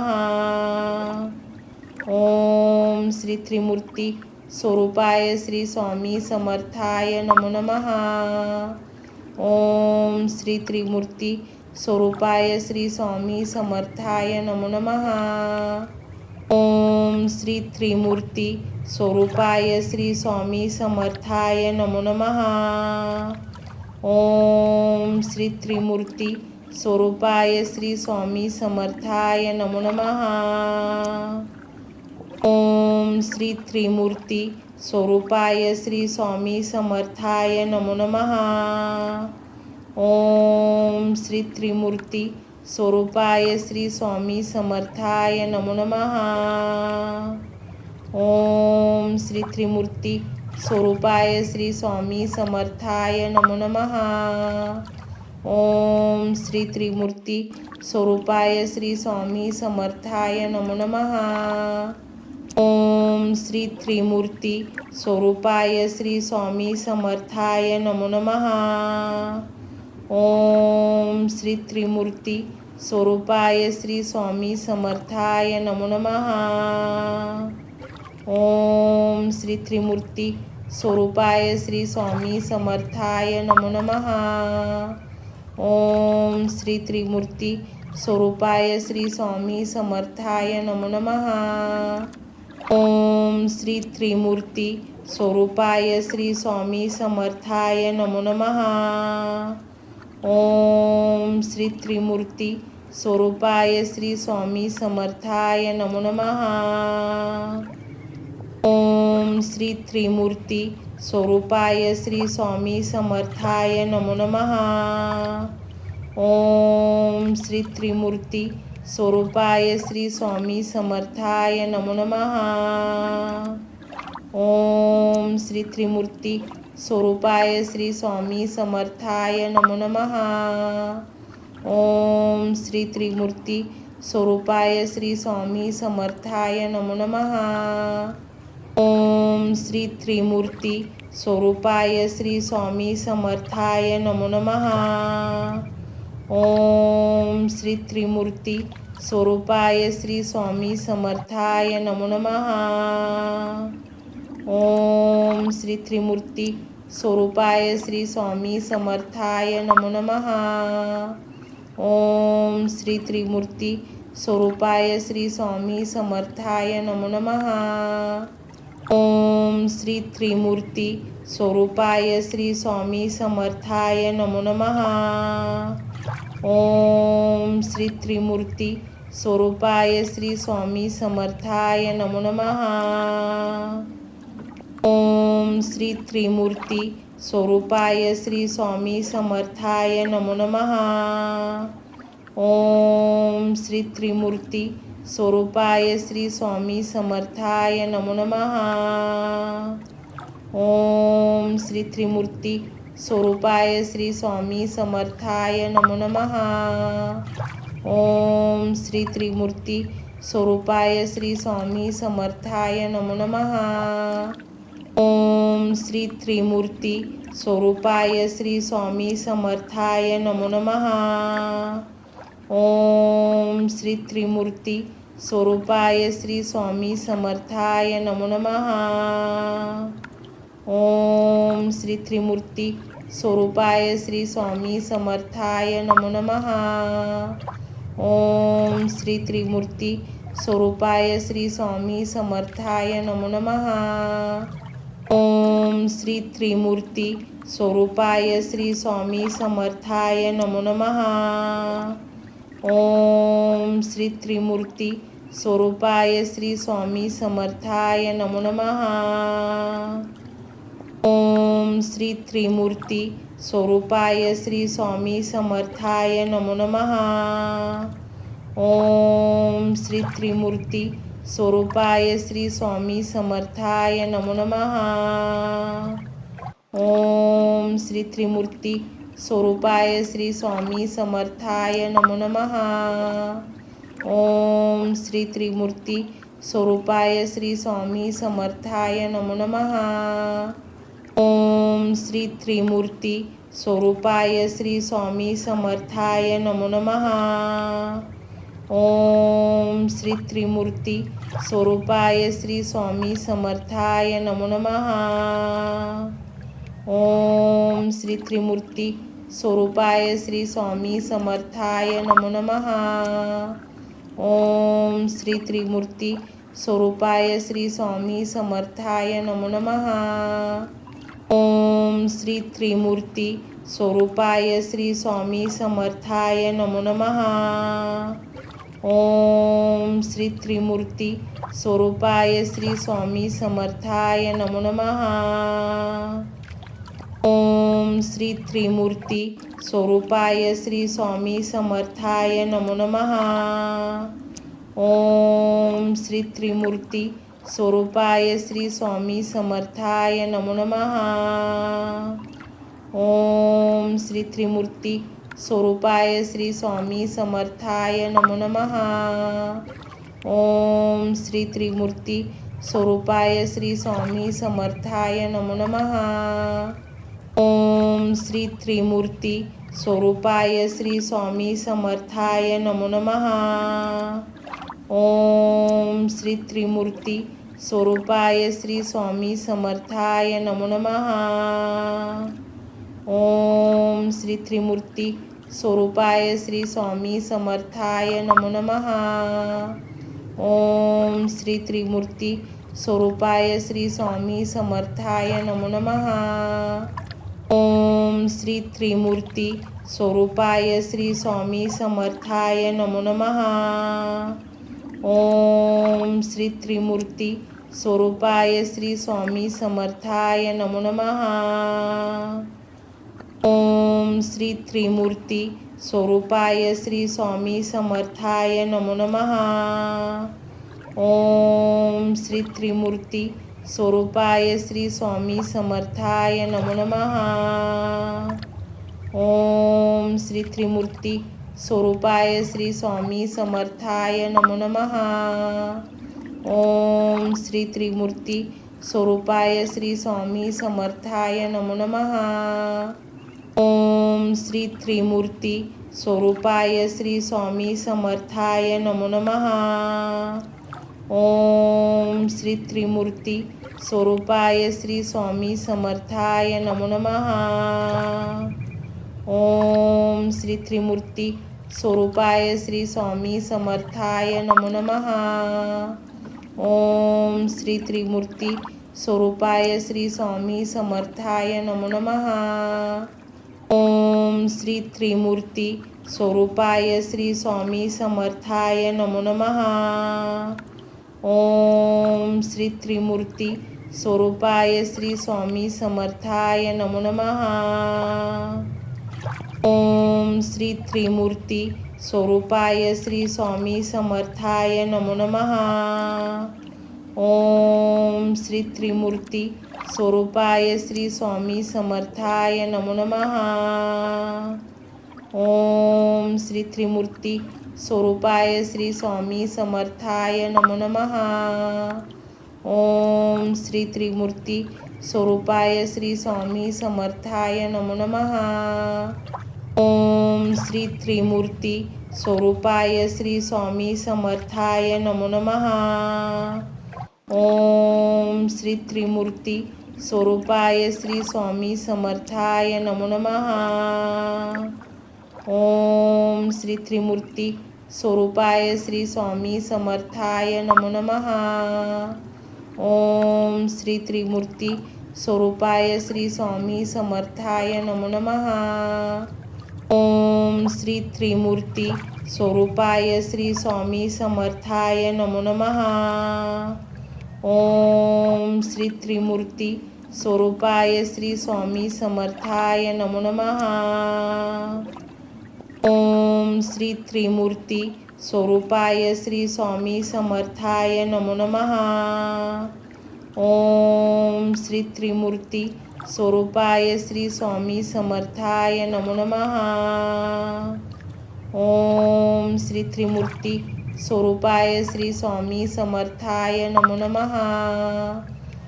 ओम श्री त्रिमूर्ती स्वरूपाय श्री स्वामी समर्थाय नमो नमः. ओम श्री त्रिमूर्ती स्वरूपाय श्री स्वामी समर्थाय नमो नमः. ओम श्री त्रिमूर्ती स्वरूपाय श्री स्वामी समर्थाय नमो नमः. ओम श्री त्रिमूर्ती स्वरूपाय श्री स्वामी समर्थाय नमो नमः. ओम श्री त्रिमूर्ती स्वरूपाय श्री स्वामी समर्थाय नमो नमः. ओम श्री त्रिमूर्ती स्वरूपाय श्री स्वामी समर्थाय नमो नमः. ओम श्री त्रिमूर्ती स्वरूपाय श्री स्वामी समर्थाय नमो नमः. ओम श्री त्रिमूर्ती स्वरूपाय श्री स्वामी समर्थाय नमो नमः. ओम श्री त्रिमूर्ती स्वरूपाय श्री स्वामी समर्थाय नमो नमः. ओम श्री त्रिमूर्ती स्वरूपाय श्री स्वामी समर्थाय नमो नमः. ओम श्री त्रिमूर्ती स्वरूपाय श्री स्वामी समर्थाय नमो नमः. ओम श्री त्रिमूर्ती स्वरूपाय श्री स्वामी समर्थाय नमो नमः. ओम श्री त्रिमूर्ती स्वरूपाय श्री स्वामी समर्थाय नमो नमः. ओम श्री त्रिमूर्ती स्वरूपाय श्री स्वामी समर्थाय नमो नमः. ओम श्री त्रिमूर्ती स्वरूपाय श्री स्वामी समर्थाय नमो नमः. ओम श्री त्रिमूर्ती स्वरूपाय श्री स्वामी समर्थाय नमो नमः. ओम श्री त्रिमूर्ती स्वरूपाय श्री स्वामी समर्थाय नमो नमः. ओम श्री त्रिमूर्ती स्वरूपाय श्री स्वामी समर्थाय नमो नमः. ओम श्री त्रिमूर्ती स्वरूपाय श्री स्वामी समर्थाय नमो नमः. ओम श्री त्रिमूर्ती स्वरूपाय श्री स्वामी समर्थाय नमो नमः. ओम श्री त्रिमूर्ती स्वरूपाय श्री स्वामी समर्थाय नमो नमः. ओम श्री त्रिमूर्ती स्वरूपाय श्री स्वामी समर्थाय नमो नमः. ओम श्री त्रिमूर्ती स्वरूपाय श्री स्वामी समर्थाय नमो नमः. ओम श्री त्रिमूर्ती स्वरूपाय श्री स्वामी समर्थाय नमो नमः. ओम श्री त्रिमूर्ती स्वरूपाय श्री स्वामी समर्थाय नमो नमः. ओम श्री त्रिमूर्ती स्वरूपाय श्री स्वामी समर्थाय नमो नमः. ओम श्री त्रिमूर्ती स्वरूपाय श्री स्वामी समर्थाय नमो नमः. ओम श्री त्रिमूर्ती स्वरूपाय श्री स्वामी समर्थाय नमो नमः. ओम श्री त्रिमूर्ती स्वरूपाय श्री स्वामी समर्थाय नमो नमः. ओम श्री त्रिमूर्ती स्वरूपाय श्री स्वामी समर्थाय नमो नमः. ओम श्री त्रिमूर्ती स्वरूपाय श्री स्वामी समर्थाय नमो नमः. ओम श्री त्रिमूर्ती स्वरूपाय श्री स्वामी समर्थाय नमो नमः. ओम श्री त्रिमूर्ती स्वरूपाय श्री स्वामी समर्थाय नमो नमः. ओम श्री त्रिमूर्ती स्वरूपाय श्री स्वामी समर्थाय नमो नमः. ओम श्री त्रिमूर्ती स्वरूपाय श्री स्वामी समर्थाय नमो नमः. ओम श्री त्रिमूर्ती स्वरूपाय श्री स्वामी समर्थाय नमो नमः. ओम श्री त्रिमूर्ती स्वरूपाय श्री स्वामी समर्थाय नमो नमः. ओम श्री त्रिमूर्ती स्वरूपाय श्री स्वामी समर्थाय नमो नमः. ओम श्री त्रिमूर्ती स्वरूपाय श्री स्वामी समर्थाय नमो नमः. ओम श्री त्रिमूर्ती स्वरूपाय श्री स्वामी समर्थाय नमो नमः. ओम श्री त्रिमूर्ती स्वरूपाय श्री स्वामी समर्थाय नमो नमः. ओम श्री त्रिमूर्ती स्वरूपाय श्री स्वामी समर्थाय नमो नमः. ओम श्री त्रिमूर्ती स्वरूपाय श्री स्वामी समर्थाय नमो नमः. ओम श्री त्रिमूर्ती स्वरूपाय श्री स्वामी समर्थाय नमो नमः. ओम श्री त्रिमूर्ती स्वरूपाय श्री स्वामी समर्थाय नमो नमः. ओम श्री त्रिमूर्ती स्वरूपाय श्री स्वामी समर्थाय नमो नमः. ओम श्री त्रिमूर्ती स्वरूपाय श्री स्वामी समर्थाय नमो नमः. ओम श्री त्रिमूर्ती स्वरूपाय श्री स्वामी समर्थाय नमो नमः. ओम श्री त्रिमूर्ती स्वरूपाय श्री स्वामी समर्थाय नमो नमः. ओम श्री त्रिमूर्ती स्वरूपाय श्री स्वामी समर्थाय नमो नमः. ओम श्री त्रिमूर्ती स्वरूपाय श्री स्वामी समर्थाय नमो नमः. ओम श्री त्रिमूर्ती स्वरूपाय श्री स्वामी समर्थाय नमो नमः. ओम श्री त्रिमूर्ती स्वरूपाय श्री स्वामी समर्थाय नमो नमः. ओम श्री त्रिमूर्ती स्वरूपाय श्री स्वामी समर्थाय नमो नमः. ओम श्री त्रिमूर्ती स्वरूपाय श्री स्वामी समर्थाय नमो नमः. ओम श्री त्रिमूर्ती स्वरूपाय श्री स्वामी समर्थाय नमो नमः. ओम श्री त्रिमूर्ती स्वरूपाय श्री स्वामी समर्थाय नमो नमः. ओम श्री त्रिमूर्ती स्वरूपाय श्री स्वामी समर्थाय नमो नमः. ओम श्री त्रिमूर्ती स्वरूपाय श्री स्वामी समर्थाय नमो नमः. ओम श्री त्रिमूर्ती स्वरूपाय श्री स्वामी समर्थाय नमो नमः. ओम श्री त्रिमूर्ती स्वरूपाय श्री स्वामी समर्थाय नमो नमः. ओम श्री त्रिमूर्ती स्वरूपाय श्री स्वामी समर्थाय नमो नमः. ओम श्री त्रिमूर्ती स्वरूपाय श्री स्वामी समर्थाय नमो नमः. ओम श्री त्रिमूर्ती स्वरूपाय श्री स्वामी समर्थाय नमो नमः. ओम श्री त्रिमूर्ती स्वरूपाय श्री स्वामी समर्थाय नमो नमः. ओम श्री त्रिमूर्ती स्वरूपाय श्री स्वामी समर्थाय नमो नमः. ओम श्री त्रिमूर्ती स्वरूपाय श्री स्वामी समर्थाय नमो नमः. ओम श्री त्रिमूर्ती स्वरूपाय श्री स्वामी समर्थाय नमो नमः. ओम श्री त्रिमूर्ती स्वरूपाय श्री स्वामी समर्थाय नमो नमः. ओम श्री त्रिमूर्ती स्वरूपाय श्री स्वामी समर्थाय नमो नमः. ओम श्री त्रिमूर्ती स्वरूपाय श्री स्वामी समर्थाय नमो नमः. ओम श्री त्रिमूर्ती स्वरूपाय श्री स्वामी समर्थाय नमो नमः. ओम श्री त्रिमूर्ती स्वरूपाय श्री स्वामी समर्थाय नमो नमः. ओम श्री त्रिमूर्ती स्वरूपाय श्री स्वामी समर्थाय नमो नमः. ओम श्री त्रिमूर्ती स्वरूपाय श्री स्वामी समर्थाय नमो नमः. ओम श्री त्रिमूर्ती स्वरूपाय श्री स्वामी समर्थाय नमो नमः. ओम श्री त्रिमूर्ती स्वरूपाय श्री स्वामी समर्थाय नमो नमः.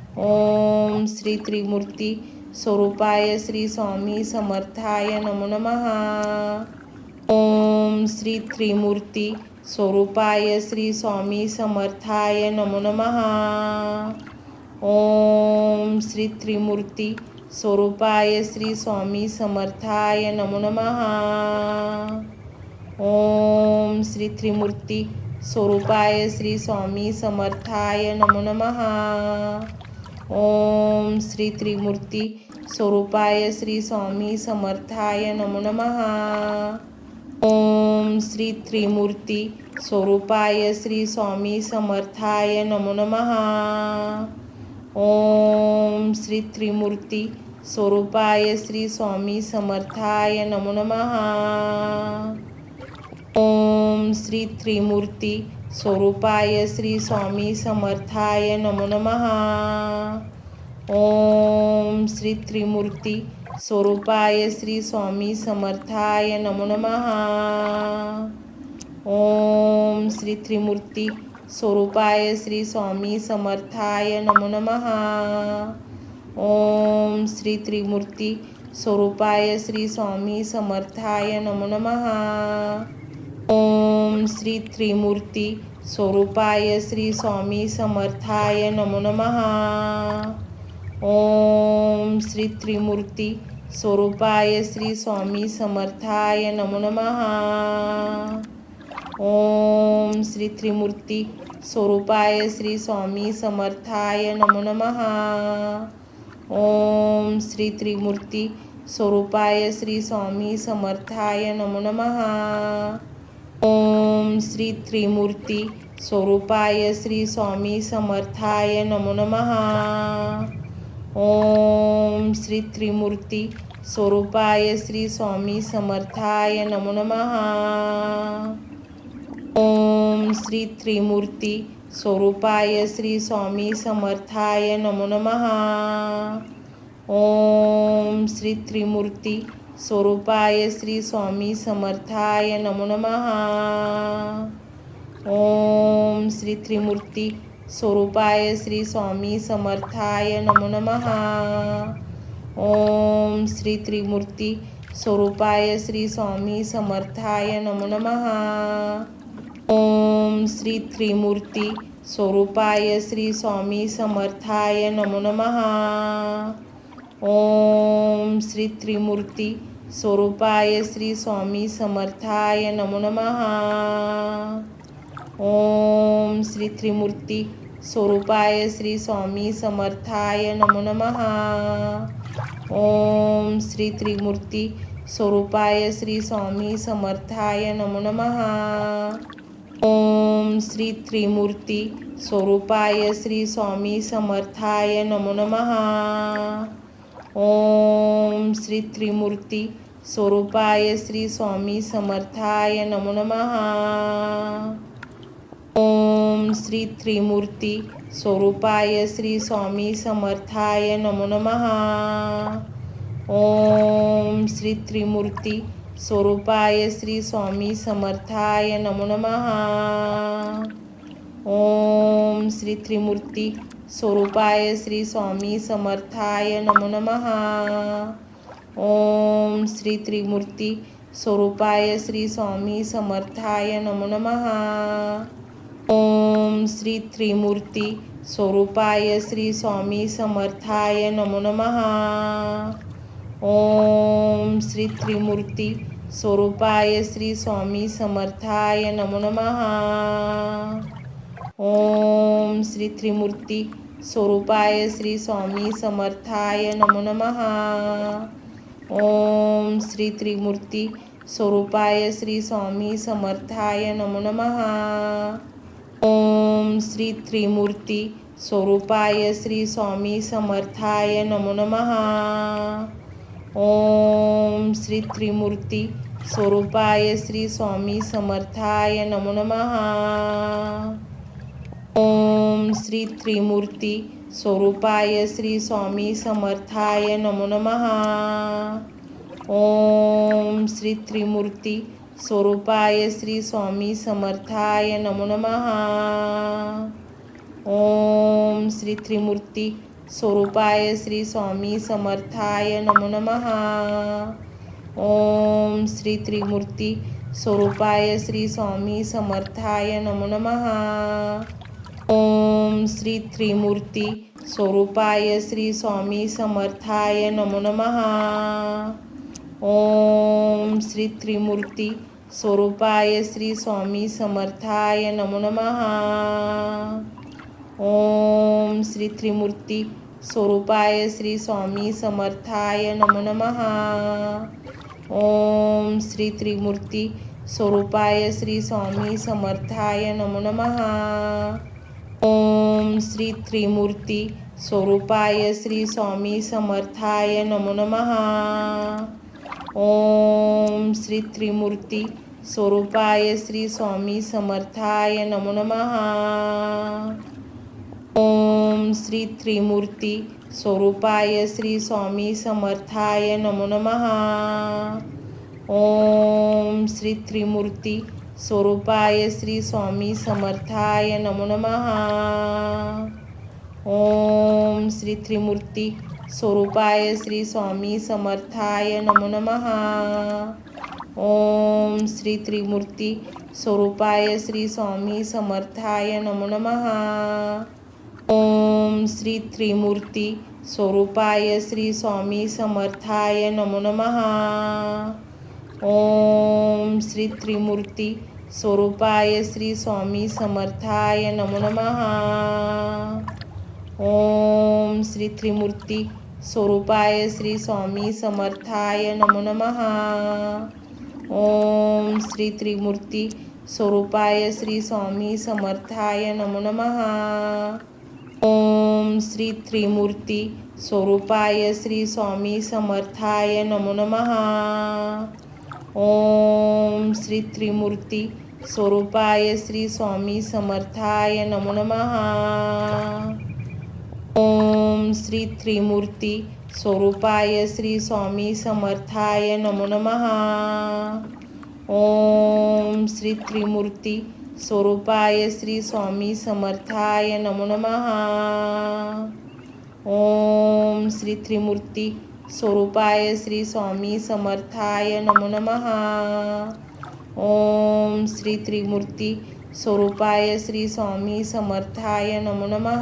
ओम श्री त्रिमूर्ती स्वरूपाय श्री स्वामी समर्थाय नमो नमः. ओम श्री त्रिमूर्ती स्वरूपाय श्री स्वामी समर्थाय नमो नमः. ओम श्री त्रिमूर्ती स्वरूपाय श्री स्वामी समर्थाय नमो नमः. ओम श्री त्रिमूर्ती स्वरूपाय श्री स्वामी समर्थाय नमो नमः. ओम श्री त्रिमूर्ती स्वरूपाय श्री स्वामी समर्थाय नमो नमः. ओम श्री त्रिमूर्ती स्वरूपाय श्री स्वामी समर्थाय नमो नमः. ओम श्री त्रिमूर्ती स्वरूपाय श्री स्वामी समर्थाय नमो नमः. ओम श्री त्रिमूर्ती स्वरूपाय श्री स्वामी समर्थाय नमो नमः. ओम श्री त्रिमूर्ती स्वरूपाय श्री स्वामी समर्थाय नमो नमः. ओम श्री त्रिमूर्ती स्वरूपाय श्री स्वामी समर्थाय नमो नमः. ओम श्री त्रिमूर्ती स्वरूपाय श्री स्वामी समर्थाय नमो नमः. ओम श्री त्रिमूर्ती स्वरूपाय श्री स्वामी समर्थाय नमो नमः. ओम श्री त्रिमूर्ती स्वरूपाय श्री स्वामी समर्थाय नमो नमः. ओम श्री त्रिमूर्ती स्वरूपाय श्री स्वामी समर्थाय नमो नमः. ओम श्री त्रिमूर्ती स्वरूपाय श्री स्वामी समर्थाय नमो नमः. ओम श्री त्रिमूर्ती स्वरूपाय श्री स्वामी समर्थाय नमो नमः. ओम श्री त्रिमूर्ती स्वरूपाय श्री स्वामी समर्थाय नमो नमः. ओम श्री त्रिमूर्ती स्वरूपाय श्री स्वामी समर्थाय नमो नमः. ओम श्री त्रिमूर्ती स्वरूपाय श्री स्वामी समर्थाय नमो नमः. ओम श्री त्रिमूर्ती स्वरूपाय श्री स्वामी समर्थाय नमो नमः. ओम श्री त्रिमूर्ती स्वरूपाय श्री स्वामी समर्थाय नमो नमः. ओम श्री त्रिमूर्ती स्वरूपाय श्री स्वामी समर्थाय नमो नमः. ओम श्री त्रिमूर्ती स्वरूपाय श्री स्वामी समर्थाय नमो नमः. ओम श्री त्रिमूर्ती स्वरूपाय श्री स्वामी समर्थाय नमो नमः. ओम श्री त्रिमूर्ती स्वरूपाय श्री स्वामी समर्थाय नमो नमः. ओम श्री त्रिमूर्ती स्वरूपाय श्री स्वामी समर्थाय नमो नमः. ओम श्री त्रिमूर्ती स्वरूपाय श्री स्वामी समर्थाय नमो नमः. ओम श्री त्रिमूर्ती स्वरूपाय श्री स्वामी समर्थाय नमो नमः. ओम श्री त्रिमूर्ती स्वरूपाय श्री स्वामी समर्थाय नमो नमः. ओम श्री त्रिमूर्ती स्वरूपाय श्री स्वामी समर्थाय नमो नमः. ओम श्री त्रिमूर्ती स्वरूपाय श्री स्वामी समर्थाय नमो नमः. ओम श्री त्रिमूर्ती स्वरूपाय श्री स्वामी समर्थाय नमो नमः. ओम श्री त्रिमूर्ती स्वरूपाय श्री स्वामी समर्थाय नमो नमः. ओम श्री त्रिमूर्ती स्वरूपाय श्री स्वामी समर्थाय नमो नमः. ओम श्री त्रिमूर्ती स्वरूपाय श्री स्वामी समर्थाय नमो नमः. ओम श्री त्रिमूर्ती स्वरूपाय श्री स्वामी समर्थाय नमो नमः. ओम श्री त्रिमूर्ती स्वरूपाय श्री स्वामी समर्थाय नमो नमः. ओम श्री त्रिमूर्ती स्वरूपाय श्री स्वामी समर्थाय नमो नमः. ओम श्री त्रिमूर्ती स्वरूपाय श्री स्वामी समर्थाय नमो नमः. ओम श्री त्रिमूर्ती स्वरूपाय श्री स्वामी समर्थाय नमो नमः. ओम श्री त्रिमूर्ती स्वरूपाय श्री स्वामी समर्थाय नमो नमः. ओम श्री त्रिमूर्ती स्वरूपाय श्री स्वामी समर्थाय नमो नमः. ओम श्री त्रिमूर्ती स्वरूपाय श्री स्वामी समर्थाय नमो नमः. ओम श्री त्रिमूर्ती स्वरूपाय श्री स्वामी समर्थाय नमो नमः. ओम श्री त्रिमूर्ती स्वरूपाय श्री स्वामी समर्थाय नमो नमः. ओम श्री त्रिमूर्ती स्वरूपाय श्री स्वामी समर्थाय नमो नमः. ओम श्री त्रिमूर्ती स्वरूपाय श्री स्वामी समर्थाय नमो नमः. ओम श्री त्रिमूर्ती स्वरूपाय श्री स्वामी समर्थाय नमो नमः. ओम श्री त्रिमूर्ती स्वरूपाय श्री स्वामी समर्थाय नमो नमः. ओम श्री त्रिमूर्ती स्वरूपाय श्री स्वामी समर्थाय नमो नमः. ओम श्री त्रिमूर्ती स्वरूपाय श्री स्वामी समर्थाय नमो नमः. ओम श्री त्रिमूर्ती स्वरूपाय श्री स्वामी समर्थाय नमो नमः. ओम श्री त्रिमूर्ती स्वरूपाय श्री स्वामी समर्थाय नमो नमः. ओम श्री त्रिमूर्ती स्वरूपाय श्री स्वामी समर्थाय नमो नमः. ओम श्री त्रिमूर्ती स्वरूपाय श्री स्वामी समर्थाय नमो नमः. ओम श्री त्रिमूर्ती स्वरूपाय श्री स्वामी समर्थाय नमो नमः. ओम श्री त्रिमूर्ती स्वरूपाय श्री स्वामी समर्थाय नमो नमः. ओम श्री त्रिमूर्ती स्वरूपाय श्री स्वामी समर्थाय नमो नमः. ओम श्री त्रिमूर्ती स्वरूपाय श्री स्वामी समर्थाय नमो नमः. ओम श्री त्रिमूर्ती स्वरूपाय श्री स्वामी समर्थाय नमो नमः. ओम श्री त्रिमूर्ती स्वरूपाय श्री स्वामी समर्थाय नमो नमः.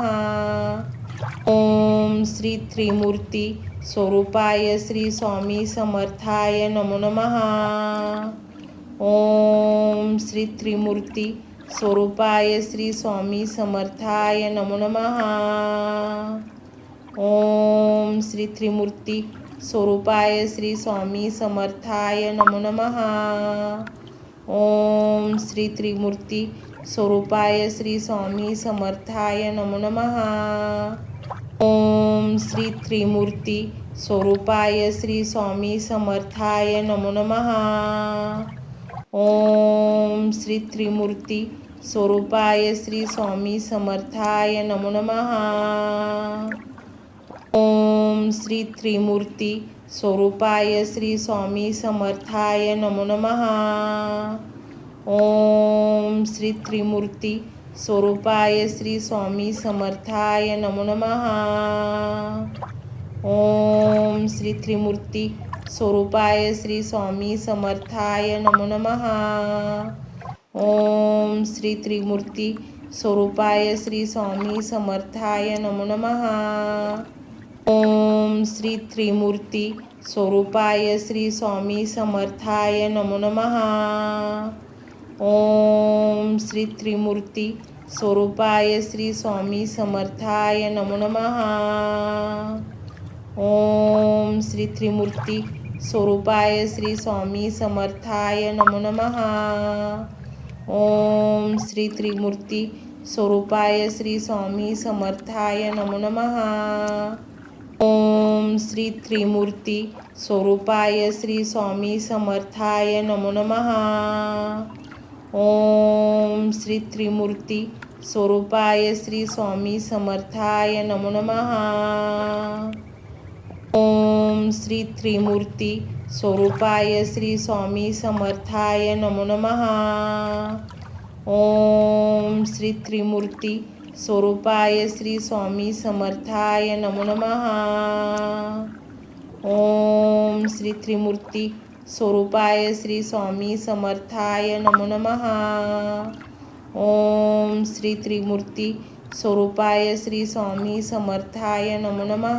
ओम श्री त्रिमूर्ती स्वरूपाय श्री स्वामी समर्थाय नमो नमः. ओम श्री त्रिमूर्ती स्वरूपाय श्री स्वामी समर्थाय नमो नमः. ओम श्री त्रिमूर्ती स्वरूपाय श्री स्वामी समर्थाय नमो नमः. ओम श्री त्रिमूर्ती स्वरूपाय श्री स्वामी समर्थाय नमो नमः. ओम श्री त्रिमूर्ती स्वरूपाय श्री स्वामी समर्थाय नमो नमः. ओम श्री त्रिमूर्ती स्वरूपाय श्री स्वामी समर्थाय नमो नमः. ओम श्री त्रिमूर्ती स्वरूपाय श्री स्वामी समर्थाय नमो नमः. ओम श्री त्रिमूर्ती स्वरूपाय श्री स्वामी समर्थाय नमो नमः. ओम श्री त्रिमूर्ती स्वरूपाय श्री स्वामी समर्थाय नमो नमः. ओम श्री त्रिमूर्ती स्वरूपाय श्री स्वामी समर्थाय नमो नमः. ओम श्री त्रिमूर्ती स्वरूपाय श्री स्वामी समर्थाय नमो नमः. ओम श्री त्रिमूर्ती स्वरूपाय श्री स्वामी समर्थाय नमो नमः. ओम श्री त्रिमूर्ती स्वरूपाय श्री स्वामी समर्थाय नमो नमः. ओम श्री त्रिमूर्ती स्वरूपाय श्री स्वामी समर्थाय नमो नमः. ओम श्री त्रिमूर्ती स्वरूपाय श्री स्वामी समर्थाय नमो नमः. ओम श्री त्रिमूर्ती स्वरूपाय श्री स्वामी समर्थाय नमो नमः. ओम श्री त्रिमूर्ती स्वरूपाय श्री स्वामी समर्थाय नमो नमः. ओम श्री त्रिमूर्ती स्वरूपाय श्री स्वामी समर्थाय नमो नमः. ओम श्री त्रिमूर्ती स्वरूपाय श्री स्वामी समर्थाय नमो नमः. ओम श्री त्रिमूर्ती स्वरूपाय श्री स्वामी समर्थाय नमो नमः.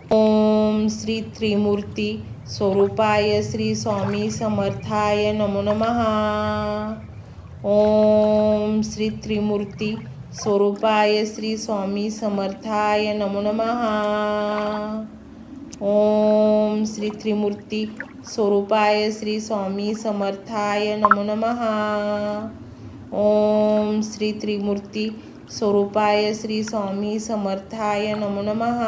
ओम श्री त्रिमूर्ती स्वरूपाय श्री स्वामी समर्थाय नमो नमः. ओम श्री त्रिमूर्ती स्वरूपाय श्री स्वामी समर्थाय नमो नमः. ओम श्री त्रिमूर्ती स्वरूपाय श्री स्वामी समर्थाय नमो नमः. ओम श्री त्रिमूर्ती स्वरूपाय श्री स्वामी समर्थाय नमो नमः.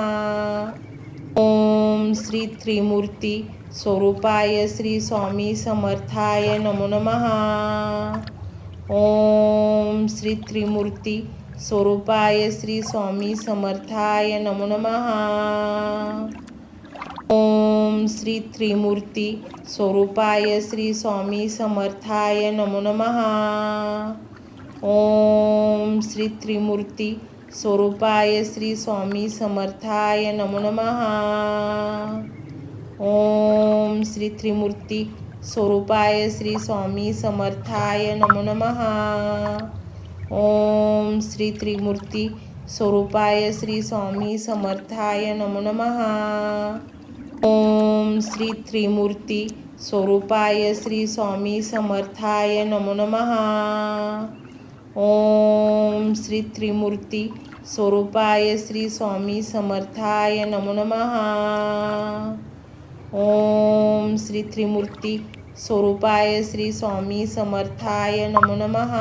ओम श्री त्रिमूर्ती स्वरूपाय श्री स्वामी समर्थाय नमो नमः. ओम श्री त्रिमूर्ती स्वरूपाय श्री स्वामी समर्थाय नमो नमः. ओम श्री त्रिमूर्ती स्वरूपाय श्री स्वामी समर्थाय नमो नमः. ओम श्री त्रिमूर्ती स्वरूपाय श्री स्वामी समर्थाय नमो नमः. ओम श्री त्रिमूर्ती स्वरूपाय श्री स्वामी समर्थाय नमो नमः. ओम श्री त्रिमूर्ती स्वरूपाय श्री स्वामी समर्थाय नमो नमः. ओम श्री त्रिमूर्ती स्वरूपाय श्री स्वामी समर्थाय नमो नमः. ओम श्री त्रिमूर्ती स्वरूपाय श्री स्वामी समर्थाय नमो नमः. ओम श्री त्रिमूर्ती स्वरूपाय श्री स्वामी समर्थाय नमो नमः.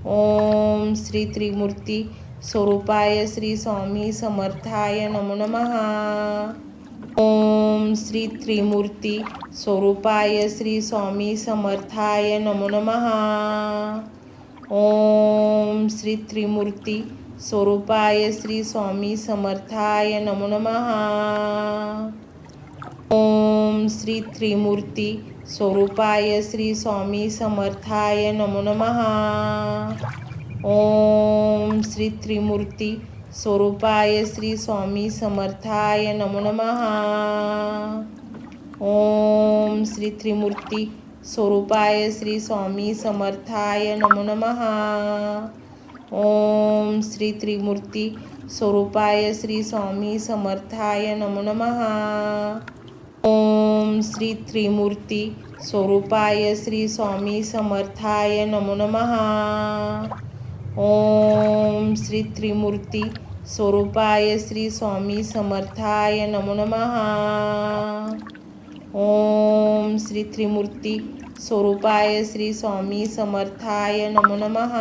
ओम श्री त्रिमूर्ती स्वरूपाय श्री स्वामी समर्थाय नमो नमः. ओम श्री त्रिमूर्ती स्वरूपाय श्री स्वामी समर्थाय नमो नमः. ओम श्री त्रिमूर्ती स्वरूपाय श्री स्वामी समर्थाय नमो नमः. ओम श्री त्रिमूर्ती स्वरूपाय श्री स्वामी समर्थाय नमो नमः. ओम श्री त्रिमूर्ती स्वरूपाय श्री स्वामी समर्थाय नमो नमः. ओम श्री त्रिमूर्ती स्वरूपाय श्री स्वामी समर्थाय नमो नमः. ओम श्री त्रिमूर्ती स्वरूपाय श्री स्वामी समर्थाय नमो नमः. ओम श्री त्रिमूर्ती स्वरूपाय श्री स्वामी समर्थाय नमो नमः. ओम श्री त्रिमूर्ती स्वरूपाय श्री स्वामी समर्थाय नमो नमः. ओम श्री त्रिमूर्ती स्वरूपाय श्री स्वामी समर्थाय नमो नमः.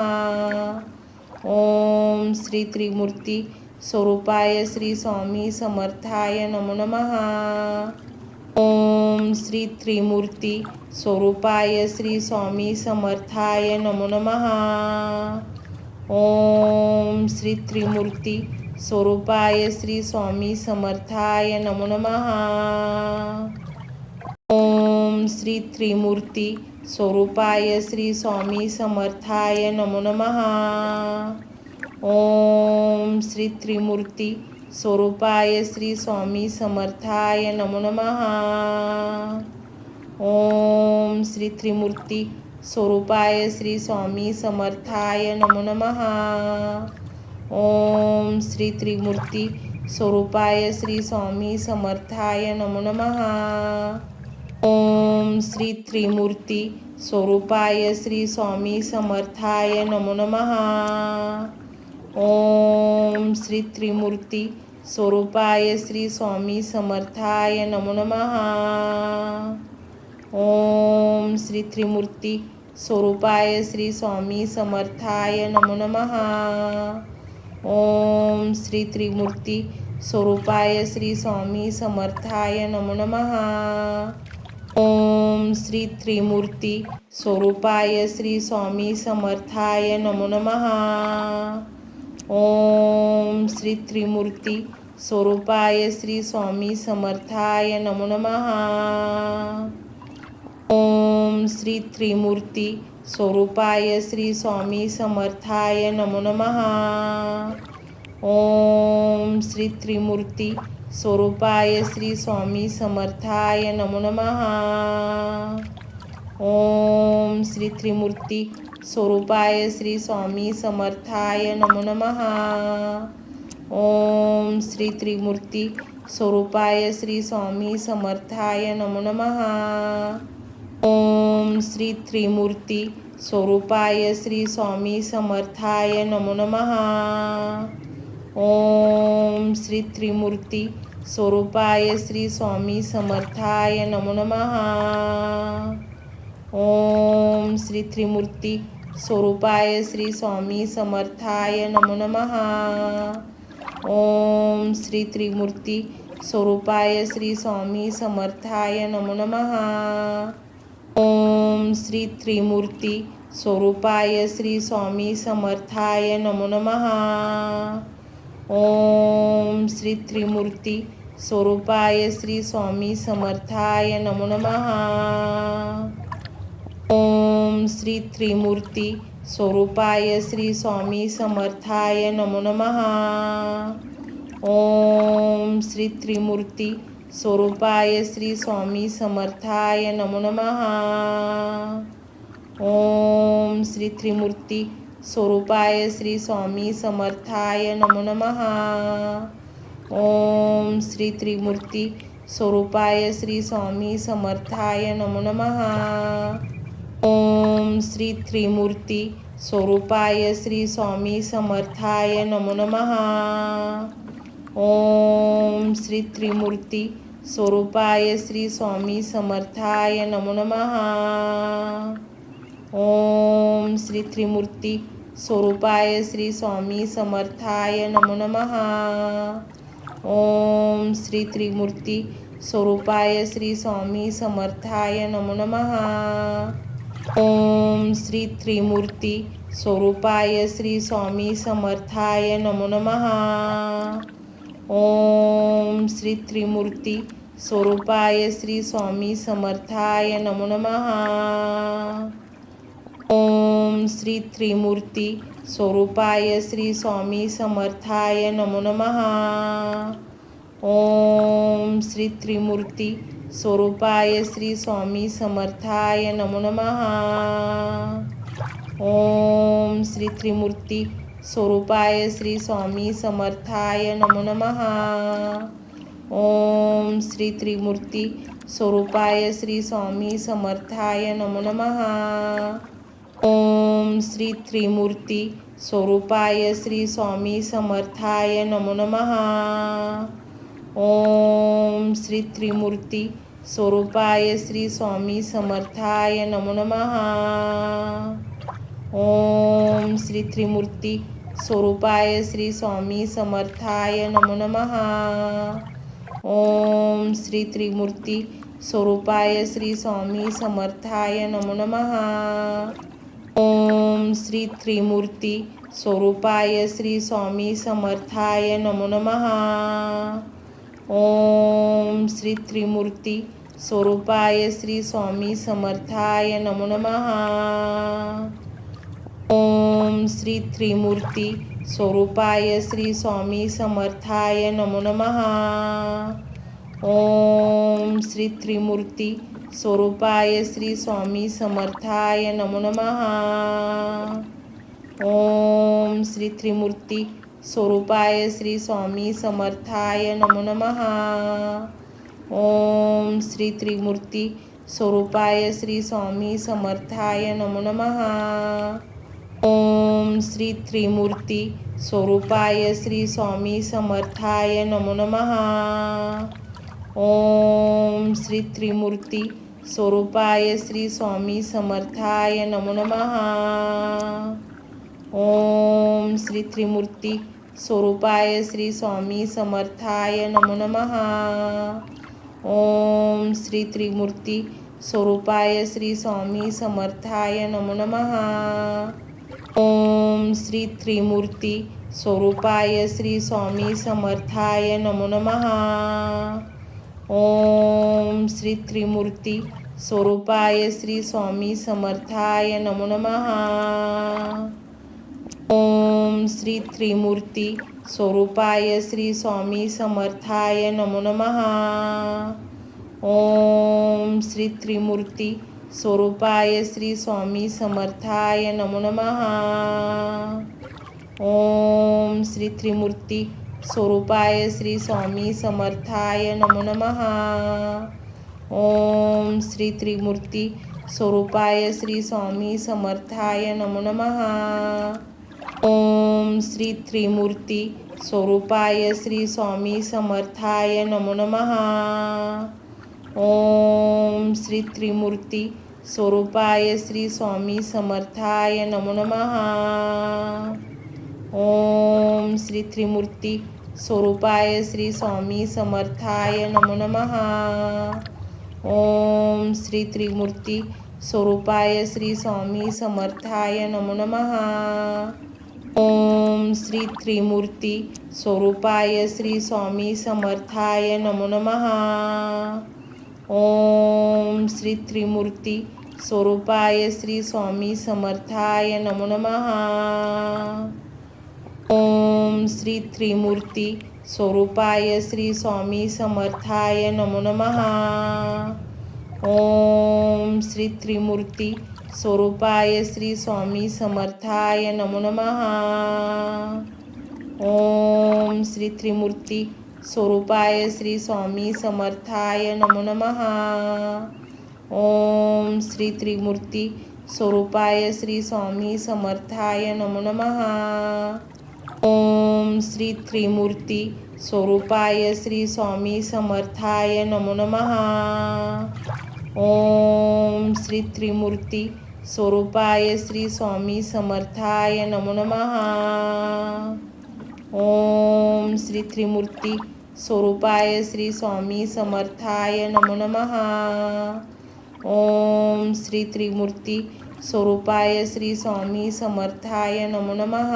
ओम श्री त्रिमूर्ती स्वरूपाय श्री स्वामी समर्थाय नमो नमः. ओम श्री त्रिमूर्ती स्वरूपाय श्री स्वामी समर्थाय नमो नमः. ओम श्री त्रिमूर्ती स्वरूपाय श्री स्वामी समर्थाय नमो नमः. ओम श्री त्रिमूर्ती स्वरूपाय श्री स्वामी समर्थाय नमो नमः. ओम श्री त्रिमूर्ती स्वरूपाय श्री स्वामी समर्थाय नमो नमः. ओम श्री त्रिमूर्ती स्वरूपाय श्री स्वामी समर्थाय नमो नमः. ओम श्री त्रिमूर्ती स्वरूपाय श्री स्वामी समर्थाय नमो नमः. ओम श्री त्रिमूर्ती स्वरूपाय श्री स्वामी समर्थाय नमो नमः. ओम श्री त्रिमूर्ती स्वरूपाय श्री स्वामी समर्थाय नमो नमः. ओम श्री त्रिमूर्ती स्वरूपाय श्री स्वामी समर्थाय नमो नमः. ओम श्री त्रिमूर्ती स्वरूपाय श्री स्वामी समर्थाय नमो नमः. ओम श्री त्रिमूर्ती स्वरूपाय श्री स्वामी समर्थाय नमो नमः. ओम श्री त्रिमूर्ती स्वरूपाय श्री स्वामी समर्थाय नमो नमः. ओम श्री त्रिमूर्ती स्वरूपाय श्री स्वामी समर्थाय नमो नमः. ओम श्री त्रिमूर्ती स्वरूपाय श्री स्वामी समर्थाय नमो नमः. ओम श्री त्रिमूर्ती स्वरूपाय श्री स्वामी समर्थाय नमो नमः. ओम श्री त्रिमूर्ती स्वरूपाय श्री स्वामी समर्थाय नमो नमः. ओम श्री त्रिमूर्ती स्वरूपाय श्री स्वामी समर्थाय नमो नमः. ओम श्री त्रिमूर्ती स्वरूपाय श्री स्वामी समर्थाय नमो नमः. ओम श्री त्रिमूर्ती स्वरूपाय श्री स्वामी समर्थाय नमो नमः. ओम श्री त्रिमूर्ती स्वरूपाय श्री स्वामी समर्थाय नमो नमः. ओम श्री त्रिमूर्ती स्वरूपाय श्री स्वामी समर्थाय नमो नमः. ओम श्री त्रिमूर्ती स्वरूपाय श्री स्वामी समर्थाय नमो नमः. ओम श्री त्रिमूर्ती स्वरूपाय श्री स्वामी समर्थाय नमो नमः. ओम श्री त्रिमूर्ती स्वरूपाय श्री स्वामी समर्थाय नमो नमः. ओम श्री त्रिमूर्ती स्वरूपाय श्री स्वामी समर्थाय नमो नमः. ओम श्री त्रिमूर्ती स्वरूपाय श्री स्वामी समर्थाय नमो नमः. ओम श्री त्रिमूर्ती स्वरूपाय श्री स्वामी समर्थाय नमो नमः. ओम श्री त्रिमूर्ती स्वरूपाय श्री स्वामी समर्थाय नमो नमः. ओम श्री त्रिमूर्ती स्वरूपाय श्री स्वामी समर्थाय नमो नमः. ओम श्री त्रिमूर्ती स्वरूपाय श्री स्वामी समर्थाय नमो नमः. ओम श्री त्रिमूर्ती स्वरूपाय श्री स्वामी समर्थाय नमो नमः. ओम श्री त्रिमूर्ती स्वरूपाय श्री स्वामी समर्थाय नमो नमः. ओम श्री त्रिमूर्ती स्वरूपाय श्री स्वामी समर्थाय नमो नमः. ओम श्री त्रिमूर्ती स्वरूपाय श्री स्वामी समर्थाय नमो नमः. ओम श्री त्रिमूर्ती स्वरूपाय श्री स्वामी समर्थाय नमो नमः. ओम श्री त्रिमूर्ती स्वरूपाय श्री स्वामी समर्थाय नमो नमः. ओम श्री त्रिमूर्ती स्वरूपाय श्री स्वामी समर्थाय नमो नमः. ओम श्री त्रिमूर्ती स्वरूपाय श्री स्वामी समर्थाय नमो नमः. ओम श्री त्रिमूर्ती स्वरूपाय श्री स्वामी समर्थाय नमो नमः. ओम श्री त्रिमूर्ती स्वरूपाय श्री स्वामी समर्थाय नमो नमः. ओम श्री त्रिमूर्ती स्वरूपाय श्री स्वामी समर्थाय नमो नमः. ओम श्री त्रिमूर्ती स्वरूपाय श्री स्वामी समर्थाय नमो नमः. ओम श्री त्रिमूर्ती स्वरूपाय श्री स्वामी समर्थाय नमो नमः. ओम श्री त्रिमूर्ती स्वरूपाय श्री स्वामी समर्थाय नमो नमः. ओम श्री त्रिमूर्ती स्वरूपाय श्री स्वामी समर्थाय नमो नमः. ओम श्री त्रिमूर्ती स्वरूपाय श्री स्वामी समर्थाय नमो नमः. ओम श्री त्रिमूर्ती स्वरूपाय श्री स्वामी समर्थाय नमो नमः. ओम श्री त्रिमूर्ती स्वरूपाय श्री स्वामी समर्थाय नमो नमः. ओम श्री त्रिमूर्ती स्वरूपाय श्री स्वामी समर्थाय नमो नमः. ओम श्री त्रिमूर्ती स्वरूपाय श्री स्वामी समर्थाय नमो नमः. ओम श्री त्रिमूर्ती स्वरूपाय श्री स्वामी समर्थाय नमो नमः. ओम श्री त्रिमूर्ती स्वरूपाय श्री स्वामी समर्थाय नमो नमः. ओम श्री त्रिमूर्ती स्वरूपाय श्री स्वामी समर्थाय नमो नमः. ओम श्री त्रिमूर्ती स्वरूपाय श्री स्वामी समर्थाय नमो नमः. ओम श्री त्रिमूर्ती स्वरूपाय श्री स्वामी समर्थाय नमो नमः. ओम श्री त्रिमूर्ती स्वरूपाय श्री स्वामी समर्थाय नमो नमः. ओम श्री त्रिमूर्ती स्वरूपाय श्री स्वामी समर्थाय नमो नमः. ओम श्री त्रिमूर्ती स्वरूपाय श्री स्वामी समर्थाय नमो नमः. ओम श्री त्रिमूर्ती स्वरूपाय श्री स्वामी समर्थाय नमो नमः. ओम श्री त्रिमूर्ती स्वरूपाय श्री स्वामी समर्थाय नमो नमः. ओम श्री त्रिमूर्ती स्वरूपाय श्री स्वामी समर्थाय नमो नमः. ओम श्री त्रिमूर्ती स्वरूपाय श्री स्वामी समर्थाय नमो नमः. ओम श्री त्रिमूर्ती स्वरूपाय श्री स्वामी समर्थाय नमो नमः. ओम श्री त्रिमूर्ती स्वरूपाय श्री स्वामी समर्थाय नमो नमः. ओम श्री त्रिमूर्ती स्वरूपाय श्री स्वामी समर्थाय नमो नमः. ओम श्री त्रिमूर्ती स्वरूपाय श्री स्वामी समर्थाय नमो नमः. ओम श्री त्रिमूर्ती स्वरूपाय श्री स्वामी समर्थाय नमो नमः. ओम श्री त्रिमूर्ती स्वरूपाय श्री स्वामी समर्थाय नमो नमः. ओम श्री त्रिमूर्ती स्वरूपाय श्री स्वामी समर्थाय नमो नमः. ओम श्री त्रिमूर्ती स्वरूपाय श्री स्वामी समर्थाय नमो नमः.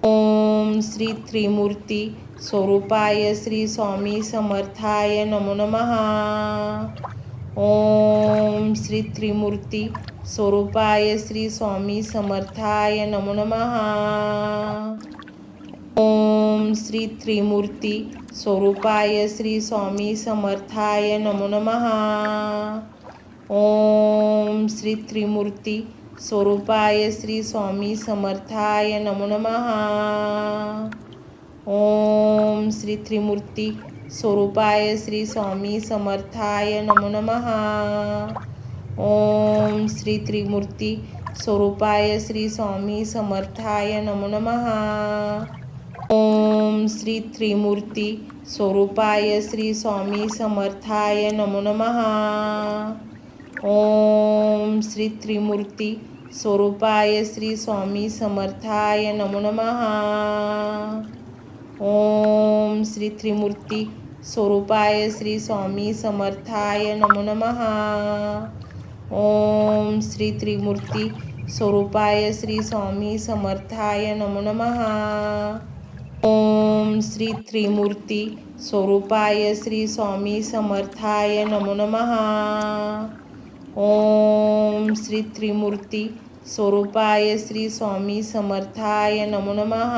ओम श्री त्रिमूर्ती स्वरूपाय श्री स्वामी समर्थाय नमो नमः. ओम श्री त्रिमूर्ती स्वरूपाय श्री स्वामी समर्थाय नमो नमः. ओम श्री त्रिमूर्ती स्वरूपाय श्री स्वामी समर्थाय नमो नमः. ओम श्री त्रिमूर्ती स्वरूपाय श्री स्वामी समर्थाय नमो नमः. ओम श्री त्रिमूर्ती स्वरूपाय श्री स्वामी समर्थाय नमो नमः. ओम श्री त्रिमूर्ती स्वरूपाय श्री स्वामी समर्थाय नमो नमः. ओम श्री त्रिमूर्ती स्वरूपाय श्री स्वामी समर्थाय नमो नमः. ओम श्री त्रिमूर्ती स्वरूपाय श्री स्वामी समर्थाय नमो नमः. ओम श्री त्रिमूर्ती स्वरूपाय श्री स्वामी समर्थाय नमो नमः. ओम श्री त्रिमूर्ती स्वरूपाय श्री स्वामी समर्थाय नमो नमः. ओम श्री त्रिमूर्ती स्वरूपाय श्री स्वामी समर्थाय नमो नमः. ओम श्री त्रिमूर्ती स्वरूपाय श्री स्वामी समर्थाय नमो नमः.